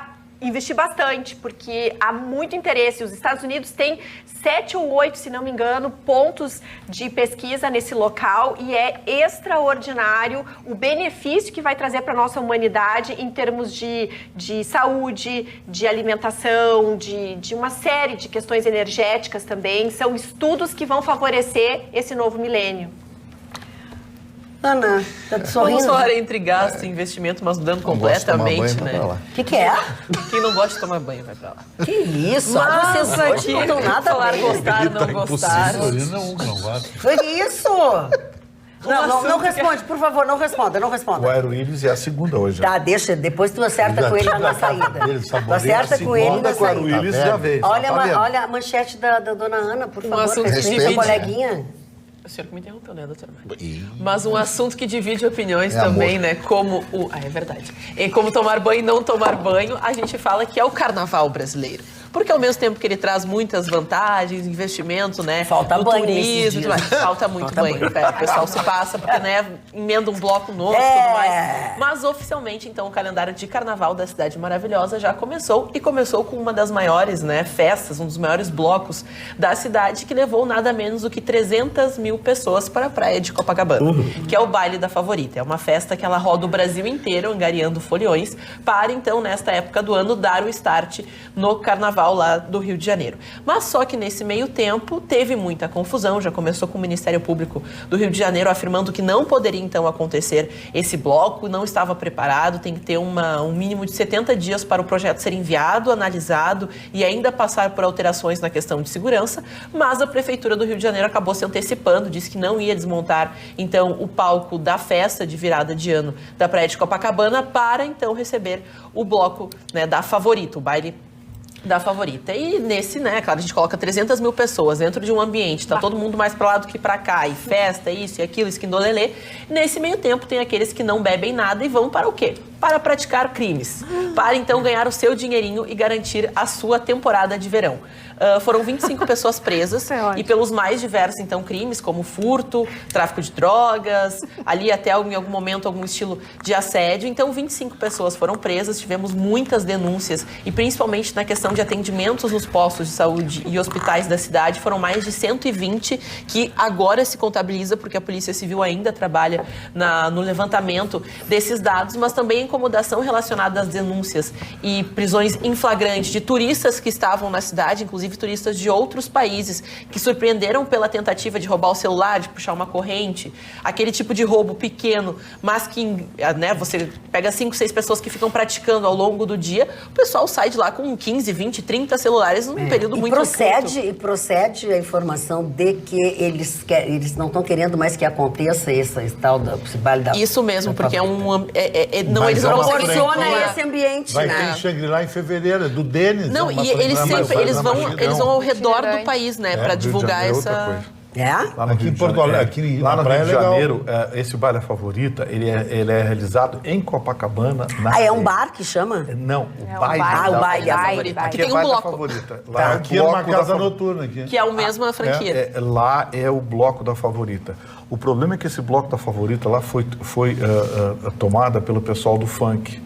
investir bastante, porque há muito interesse. Os Estados Unidos têm 7 ou 8, se não me engano, pontos de pesquisa nesse local e é extraordinário o benefício que vai trazer para a nossa humanidade em termos de saúde, de alimentação, de uma série de questões energéticas também. São estudos que vão favorecer esse novo milênio. Ana, tá te sorrindo? Vamos falar entre gasto e investimento, mas mudando completamente, né? O que é? Quem não gosta de tomar banho vai pra lá. Que isso? Mas vocês aqui não estão nada falar bem. gostar, não gostar. Não gosta. Foi isso? Não responde, por favor, não responda. O Aeroíris é a segunda hoje. Tá, deixa, depois tu acerta com ele na saída. Tu acerta com ele na com o Aeroíris já veio. Olha a manchete da dona Ana, por favor. Respeita a coleguinha. O senhor que me interrompeu, né, doutora Maria? Mas um assunto que divide opiniões também, né? Como é verdade. E como tomar banho e não tomar banho, a gente fala que é o carnaval brasileiro. Porque ao mesmo tempo que ele traz muitas vantagens, investimento, né? Falta no banho turismo, mas falta muito banho. O pessoal se passa, porque, né, emenda um bloco novo e tudo mais. Mas oficialmente, então, o calendário de carnaval da Cidade Maravilhosa já começou. E começou com uma das maiores, né, festas, um dos maiores blocos da cidade, que levou nada menos do que 300 mil pessoas para a praia de Copacabana, que é o Baile da Favorita. É uma festa que ela roda o Brasil inteiro, angariando foliões, para então, nesta época do ano, dar o start no carnaval Carnaval lá do Rio de Janeiro. Mas só que nesse meio tempo teve muita confusão, já começou com o Ministério Público do Rio de Janeiro afirmando que não poderia então acontecer esse bloco, não estava preparado, tem que ter um mínimo de 70 dias para o projeto ser enviado, analisado e ainda passar por alterações na questão de segurança, mas a Prefeitura do Rio de Janeiro acabou se antecipando, disse que não ia desmontar então o palco da festa de virada de ano da Praia de Copacabana para então receber o bloco, né, da Favorita, o baile da Favorita. E nesse, né, claro, a gente coloca 300 mil pessoas dentro de um ambiente, tá todo mundo mais para lá do que para cá, e festa, isso e aquilo, esquindolelê. Nesse meio tempo tem aqueles que não bebem nada e vão para o quê? Para praticar crimes, para então ganhar o seu dinheirinho e garantir a sua temporada de verão. Foram 25 pessoas presas e pelos mais diversos então crimes, como furto, tráfico de drogas, ali até em algum momento algum estilo de assédio. Então 25 pessoas foram presas, tivemos muitas denúncias e principalmente na questão de atendimentos nos postos de saúde e hospitais da cidade, foram mais de 120 que agora se contabiliza porque a Polícia Civil ainda trabalha no levantamento desses dados, mas também incomodação relacionada às denúncias e prisões em flagrante de turistas que estavam na cidade, inclusive turistas de outros países, que surpreenderam pela tentativa de roubar o celular, de puxar uma corrente, aquele tipo de roubo pequeno, mas que, né, você pega 5, 6 pessoas que ficam praticando ao longo do dia, o pessoal sai de lá com 15, 20, 30 celulares num período muito curto. E procede a informação de que eles não estão querendo mais que aconteça esse tal esse baile da... Isso mesmo, porque eles não proporciona esse ambiente, vai né? ter Shangri-La em fevereiro, do Denis. Não, e eles vão ao redor do país, né, para divulgar essa... Lá no Aqui Rio em de Porto Janeiro, Alegre, lá no Praia Rio de é legal. Janeiro, esse baile é Favorita, ele é realizado em Copacabana. É um bar que chama? Não, o baile. O baile da Favorita. Aqui tem um bloco. Favorita. Lá é o Aqui é uma bloco da casa noturna. Aqui. Que é a mesma franquia. Lá é o bloco da Favorita. O problema é que esse bloco da Favorita lá foi tomada pelo pessoal do funk.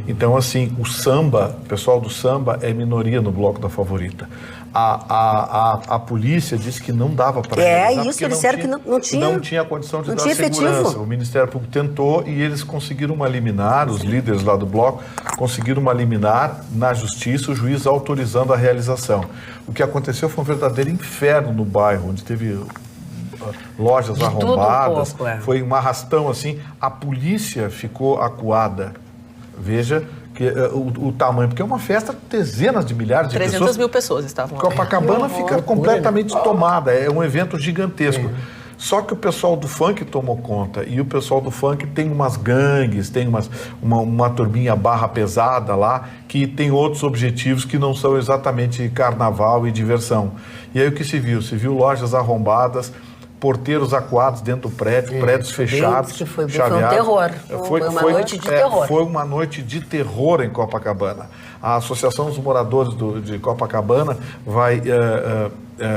Então, assim, o pessoal do samba é minoria no bloco da Favorita. A polícia disse que não dava para realizar, isso, eles disseram que não tinha condição de dar segurança. Efetivo. O Ministério Público tentou e eles conseguiram uma liminar, os líderes lá do bloco conseguiram uma liminar na justiça, o juiz autorizando a realização. O que aconteceu foi um verdadeiro inferno no bairro, onde teve lojas arrombadas, foi um arrastão assim, a polícia ficou acuada. Veja que o tamanho, porque é uma festa, dezenas de milhares de 300 mil pessoas estavam lá. Copacabana fica completamente tomada, é um evento gigantesco. Só que o pessoal do funk tomou conta, e o pessoal do funk tem umas gangues, tem uma turminha barra pesada lá, que tem outros objetivos que não são exatamente carnaval e diversão. E aí o que se viu? Se viu lojas arrombadas, porteiros acuados dentro do prédio, prédios fechados, foi um chaveados. terror. Foi uma noite de terror. Foi uma noite de terror em Copacabana. A Associação dos Moradores de Copacabana vai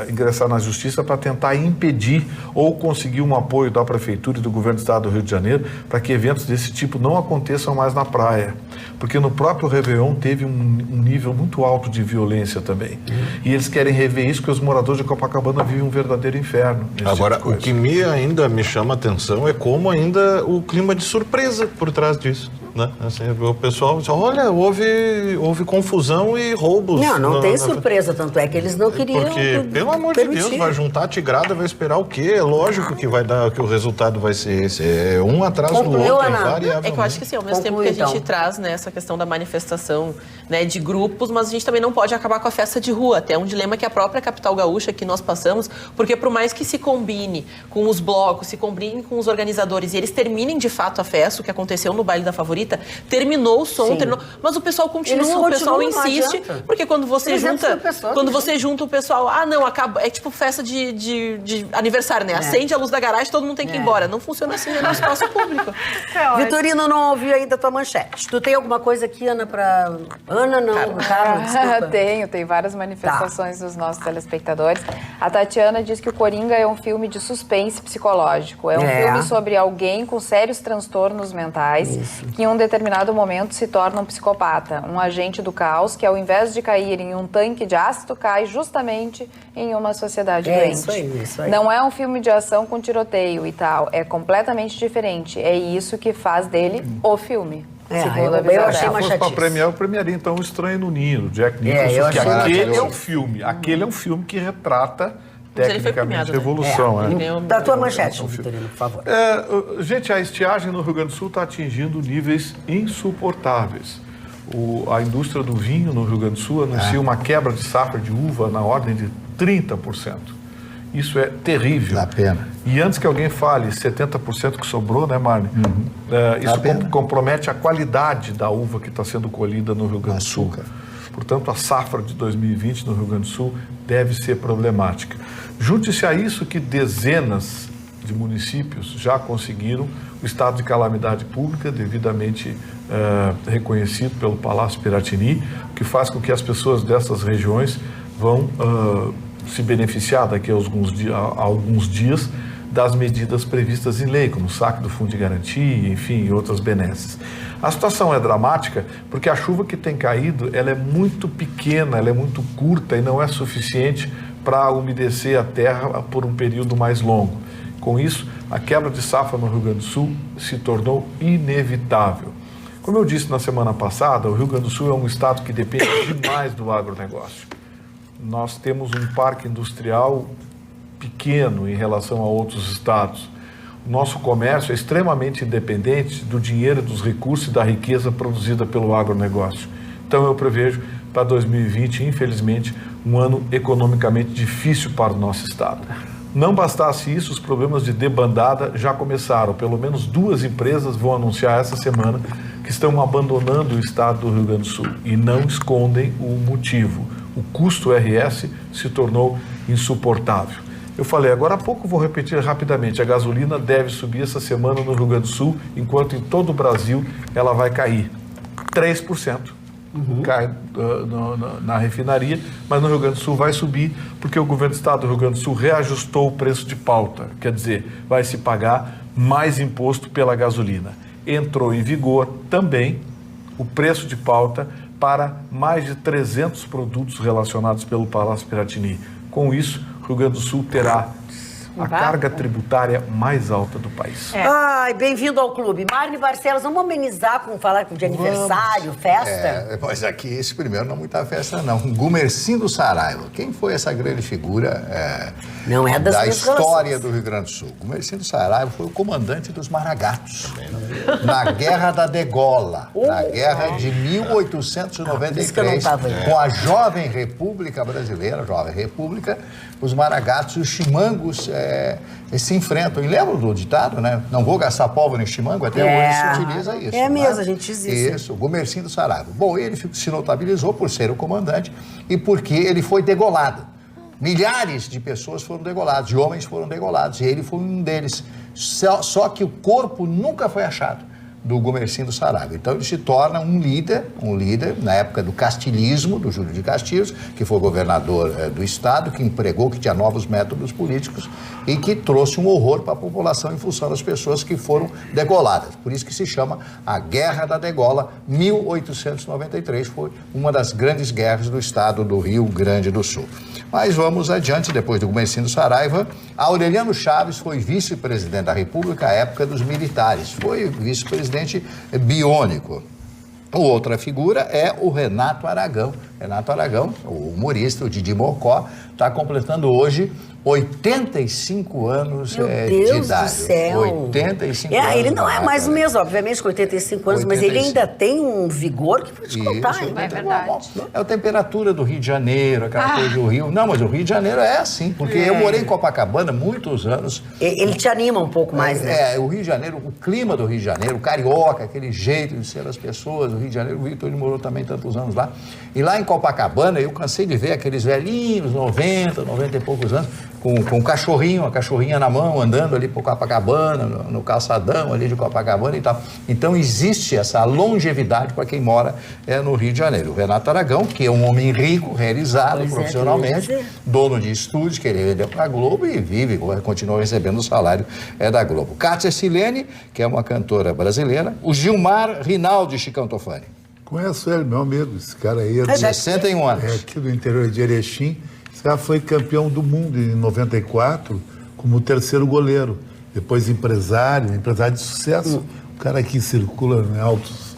ingressar na Justiça para tentar impedir ou conseguir um apoio da Prefeitura e do Governo do Estado do Rio de Janeiro para que eventos desse tipo não aconteçam mais na praia. Porque no próprio Réveillon teve um nível muito alto de violência também. E eles querem rever isso, porque os moradores de Copacabana vivem um verdadeiro inferno. Agora, o que ainda me chama a atenção é como ainda o clima de surpresa por trás disso. Né? Assim, o pessoal diz, olha, houve confusão e roubos. Não tem surpresa, tanto é que eles não queriam. Porque, pelo amor de Deus, vai juntar a tigrada, vai esperar o quê? É lógico que vai dar, que o resultado vai ser esse. É um atrás do outro, invariavelmente. É que eu acho que sim, ao mesmo tempo que a gente traz, né, essa questão da manifestação, né, de grupos, mas a gente também não pode acabar com a festa de rua. Até um dilema que a própria capital gaúcha que nós passamos, porque por mais que se combine com os blocos, se combine com os organizadores e eles terminem de fato a festa, o que aconteceu no Baile da Favorita, terminou o som, mas o pessoal continua, o pessoal insiste, porque quando você junta o pessoal, acaba, é tipo festa de aniversário, né? Acende a luz da garagem, todo mundo tem que ir embora. Não funciona assim no espaço público. Vitorino, não ouviu ainda a tua manchete. Tu tem alguma coisa aqui, Ana, pra... Ana, não, Carla, desculpa. Tem várias manifestações dos nossos telespectadores. A Tatiana diz que o Coringa é um filme de suspense psicológico. É um filme sobre alguém com sérios transtornos mentais que em um determinado momento se torna um psicopata, um agente do caos que, ao invés de cair em um tanque de ácido, cai justamente em uma sociedade doente. Isso aí. Não é um filme de ação com tiroteio e tal, é completamente diferente. É isso que faz dele o filme. Segunda eu visão achei dela. uma Se fosse para chatice. premiar, eu premiaria então o Estranho no Ninho, do Jack Nicholson, eu que achei aquele é um maravilhoso. filme. Aquele é um filme que retrata Mas ele foi tecnicamente premiado, né? revolução. Ele ganhou Da tua manchete, Vitorino, por favor. Gente, a estiagem no Rio Grande do Sul está atingindo níveis insuportáveis. A indústria do vinho no Rio Grande do Sul anuncia uma quebra de safra de uva na ordem de 30%. Isso é terrível. Dá pena. E antes que alguém fale 70% que sobrou, né, Marne? Isso pena. compromete a qualidade da uva que está sendo colhida no Rio Grande do Sul. Açúcar. Portanto, a safra de 2020 no Rio Grande do Sul deve ser problemática. Junte-se a isso que dezenas de municípios já conseguiram o estado de calamidade pública devidamente reconhecido pelo Palácio Piratini, o que faz com que as pessoas dessas regiões vão se beneficiar daqui a alguns dias das medidas previstas em lei, como o saque do Fundo de Garantia, enfim, e outras benesses. A situação é dramática porque a chuva que tem caído, ela é muito pequena, ela é muito curta e não é suficiente para umedecer a terra por um período mais longo. Com isso, a quebra de safra no Rio Grande do Sul se tornou inevitável. Como eu disse na semana passada, o Rio Grande do Sul é um estado que depende demais do agronegócio. Nós temos um parque industrial pequeno em relação a outros estados. O nosso comércio é extremamente independente do dinheiro, dos recursos e da riqueza produzida pelo agronegócio. Então eu prevejo para 2020, infelizmente, um ano economicamente difícil para o nosso estado. Não bastasse isso, os problemas de debandada já começaram. Pelo menos 2 empresas vão anunciar essa semana que estão abandonando o estado do Rio Grande do Sul e não escondem o motivo. O custo RS se tornou insuportável. Eu falei, agora há pouco vou repetir rapidamente, a gasolina deve subir essa semana no Rio Grande do Sul, enquanto em todo o Brasil ela vai cair 3%. Cai na refinaria, mas no Rio Grande do Sul vai subir porque o governo do estado do Rio Grande do Sul reajustou o preço de pauta, quer dizer, vai se pagar mais imposto pela gasolina. Entrou em vigor também o preço de pauta para mais de 300 produtos relacionados pelo Palácio Piratini. Com isso, o Rio Grande do Sul terá a carga tributária mais alta do país. Ai, bem-vindo ao clube. Marne Barcelos, vamos amenizar com falar de aniversário, festa? Mas aqui, esse primeiro não é muita festa, não. Gumercindo Saraiva. Quem foi essa grande figura Não é das da minhas história relações. do Rio Grande do Sul? Gumercindo Saraiva foi o comandante dos Maragatos na Guerra da Degola, na Guerra de 1893, com a Jovem República Brasileira, os Maragatos e os Chimangos se enfrentam. E lembra do ditado, né? Não vou gastar pólvora em chimango, até hoje se utiliza isso. É mesmo, né? a gente diz isso. Isso, Gumercindo Saraiva. Bom, ele se notabilizou por ser o comandante e porque ele foi degolado. Milhares de pessoas foram degoladas, de homens foram degolados, e ele foi um deles. Só que o corpo nunca foi achado do Gumercindo Saraiva. Então ele se torna um líder na época do castilismo, do Júlio de Castilhos, que foi governador do estado, que empregou, que tinha novos métodos políticos e que trouxe um horror para a população em função das pessoas que foram degoladas. Por isso que se chama a Guerra da Degola, 1893, foi uma das grandes guerras do estado do Rio Grande do Sul. Mas vamos adiante, depois do Gumercindo Saraiva, Aureliano Chaves foi vice-presidente da República à época dos militares, foi vice-presidente biônico. Outra figura é o Renato Aragão. Renato Aragão, o humorista, o Didi Mocó, está completando hoje 85 anos Meu de Deus idade. do céu. 85 anos. Ele não é Renato mais o Aragão. mesmo, obviamente, com 85 anos, mas ele ainda tem um vigor que vou te contar. Isso, hein? É verdade. É a temperatura do Rio de Janeiro, aquela coisa do Rio. Não, mas o Rio de Janeiro é assim, porque eu morei em Copacabana muitos anos. Ele te anima um pouco mais, né? O Rio de Janeiro, o clima do Rio de Janeiro, o carioca, aquele jeito de ser das pessoas, o Rio de Janeiro, o Vitor ele morou também tantos anos lá. E lá em Copacabana, eu cansei de ver aqueles velhinhos, 90 e poucos anos, com um cachorrinho, a cachorrinha na mão, andando ali por Copacabana, no calçadão ali de Copacabana e tal. Então existe essa longevidade para quem mora no Rio de Janeiro. O Renato Aragão, que é um homem rico, realizado Pois é, profissionalmente, queria dizer. dono de estúdios que ele vendeu para a Globo e vive, continua recebendo o salário da Globo. Kátia Silene, que é uma cantora brasileira. O Gilmar Rinaldi Chicão Tofani. Conheço ele, meu amigo. Esse cara aí é 61 anos. aqui do interior de Erechim. Esse cara foi campeão do mundo em 94 como terceiro goleiro. Depois empresário de sucesso. O cara que circula em altos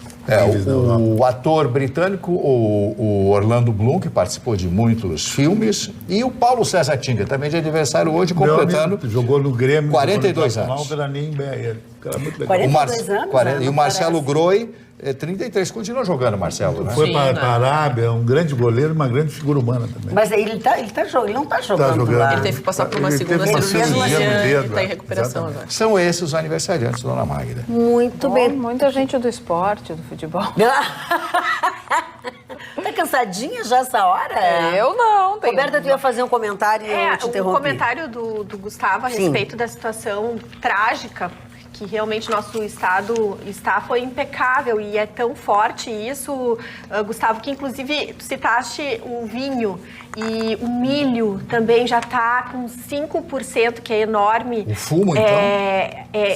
O ator britânico, o Orlando Bloom, que participou de muitos filmes, e o Paulo César Tinga, também de aniversário hoje, completando... Jogou no Grêmio. 42 anos. Não era nem ele. Era muito legal. 42 anos, e o Marcelo Groi, 33, continua jogando, Marcelo, né? Foi para a Arábia, um grande goleiro e uma grande figura humana também. Mas ele não está jogando lá. Ele teve que passar por uma Ele segunda teve uma cirurgia e dedo, está em recuperação agora. São esses os aniversariantes, dona Magda. Muito bem. Muita gente do esporte, do futebol. Tá cansadinha já essa hora? Eu não. Roberta, tu ia fazer um comentário e eu te interrompi. O comentário do Gustavo a respeito da situação trágica que realmente nosso estado foi impecável e é tão forte isso, Gustavo, que inclusive tu citaste o vinho e o milho também já está com 5%, que é enorme. O fumo, então?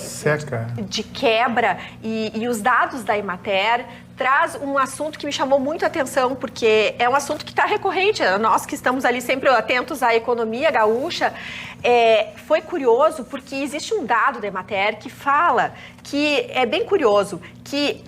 Seca. De quebra. E os dados da Emater traz um assunto que me chamou muito a atenção, porque é um assunto que está recorrente. Nós que estamos ali sempre atentos à economia gaúcha, foi curioso, porque existe um dado da Emater que fala que é bem curioso, que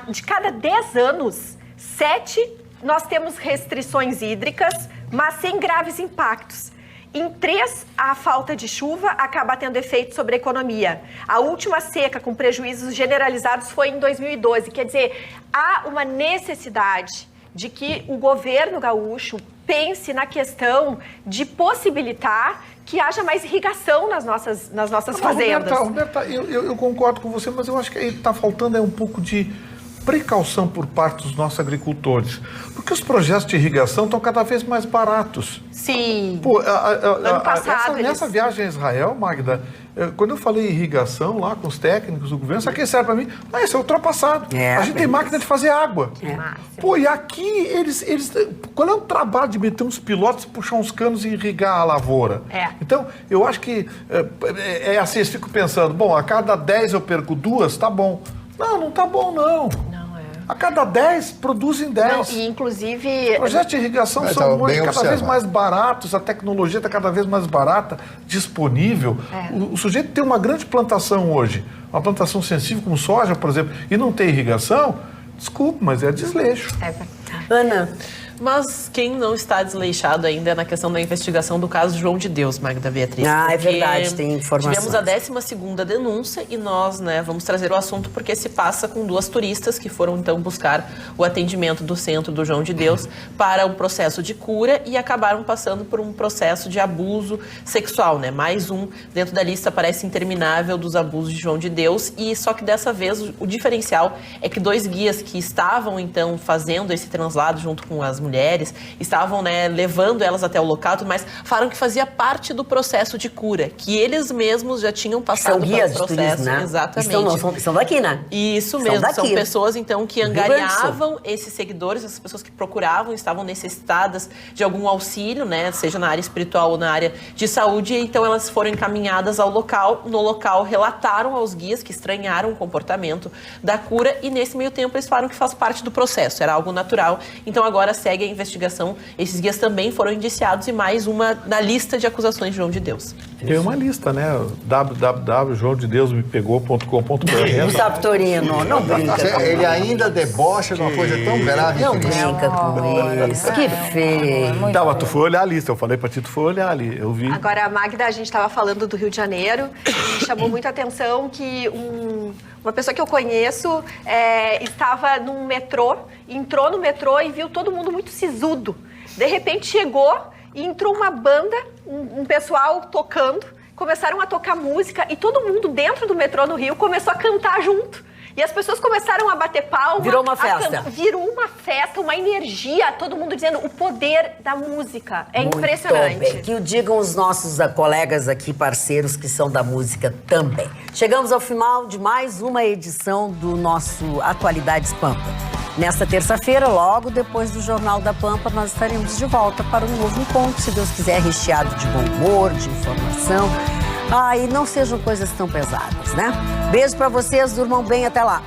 de cada 10 anos, 7 nós temos restrições hídricas, mas sem graves impactos. Em 3, a falta de chuva acaba tendo efeito sobre a economia. A última seca com prejuízos generalizados foi em 2012. Quer dizer, há uma necessidade de que o governo gaúcho pense na questão de possibilitar que haja mais irrigação nas nossas fazendas. Roberta, eu concordo com você, mas eu acho que está faltando um pouco de precaução por parte dos nossos agricultores. Porque os projetos de irrigação estão cada vez mais baratos. Sim. Ano passado, nessa viagem a Israel, Magda, quando eu falei irrigação lá com os técnicos do governo, isso aqui serve para mim, isso é ultrapassado. A gente tem máquina de fazer água. E aqui eles... Qual é o trabalho de meter uns pilotos, puxar uns canos e irrigar a lavoura? Então, eu acho que assim, eu fico pensando, bom, a cada 10 eu perco 2, tá bom. Não tá bom, não. A cada 10, produzem 10. Não, e inclusive... Projetos de irrigação são cada vez mais baratos, a tecnologia está cada vez mais barata, disponível. O sujeito tem uma grande plantação hoje, uma plantação sensível como soja, por exemplo, e não tem irrigação, desculpe, mas é desleixo. Ana... Mas quem não está desleixado ainda é na questão da investigação do caso João de Deus, Magda Beatriz. É verdade, tem informações. Tivemos a 12ª denúncia e nós, vamos trazer o assunto porque se passa com 2 turistas que foram então buscar o atendimento do centro do João de Deus para um processo de cura e acabaram passando por um processo de abuso sexual, Mais um dentro da lista parece interminável dos abusos de João de Deus e só que dessa vez o diferencial é que 2 guias que estavam então fazendo esse translado junto com as mulheres, estavam levando elas até o local, mas falaram que fazia parte do processo de cura, que eles mesmos já tinham passado pelo processo. São guias de turismo, Exatamente. São daqui, né? Isso mesmo, são pessoas então que angariavam esses seguidores, essas pessoas que procuravam, estavam necessitadas de algum auxílio, seja na área espiritual ou na área de saúde, então elas foram encaminhadas ao local, no local relataram aos guias que estranharam o comportamento da cura e nesse meio tempo eles falaram que faz parte do processo, era algo natural, então agora segue a investigação. Esses guias também foram indiciados e mais uma na lista de acusações de João de Deus. Tem uma lista, www.joaodedeusmepegou.com.br. Gustavo Torino, não brinca. Ele ainda debocha de uma coisa tão grave. Não brinca com isso. Que feio. Mas tu foi olhar a lista. Eu falei pra ti, tu foi olhar ali. Eu vi. Agora, Magda, a gente estava falando do Rio de Janeiro e chamou muita atenção que uma pessoa que eu conheço estava num metrô, entrou no metrô e viu todo mundo muito sisudo. De repente chegou e entrou uma banda, um pessoal tocando, começaram a tocar música e todo mundo dentro do metrô no Rio começou a cantar junto. E as pessoas começaram a bater palma. Virou uma festa. Virou uma festa, uma energia, todo mundo dizendo o poder da música. É muito impressionante. Bem. Que o digam os nossos colegas aqui, parceiros que são da música também. Chegamos ao final de mais uma edição do nosso Atualidades Pampa. Nesta terça-feira, logo depois do Jornal da Pampa, nós estaremos de volta para um novo encontro, se Deus quiser, recheado de bom humor, de informação. E não sejam coisas tão pesadas, Beijo pra vocês, durmam bem, até lá.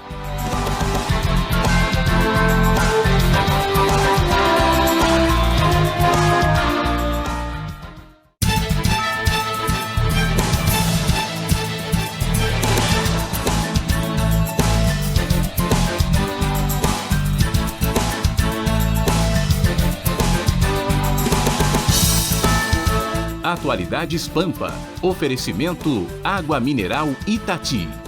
Atualidades Pampa. Oferecimento Água Mineral Itati.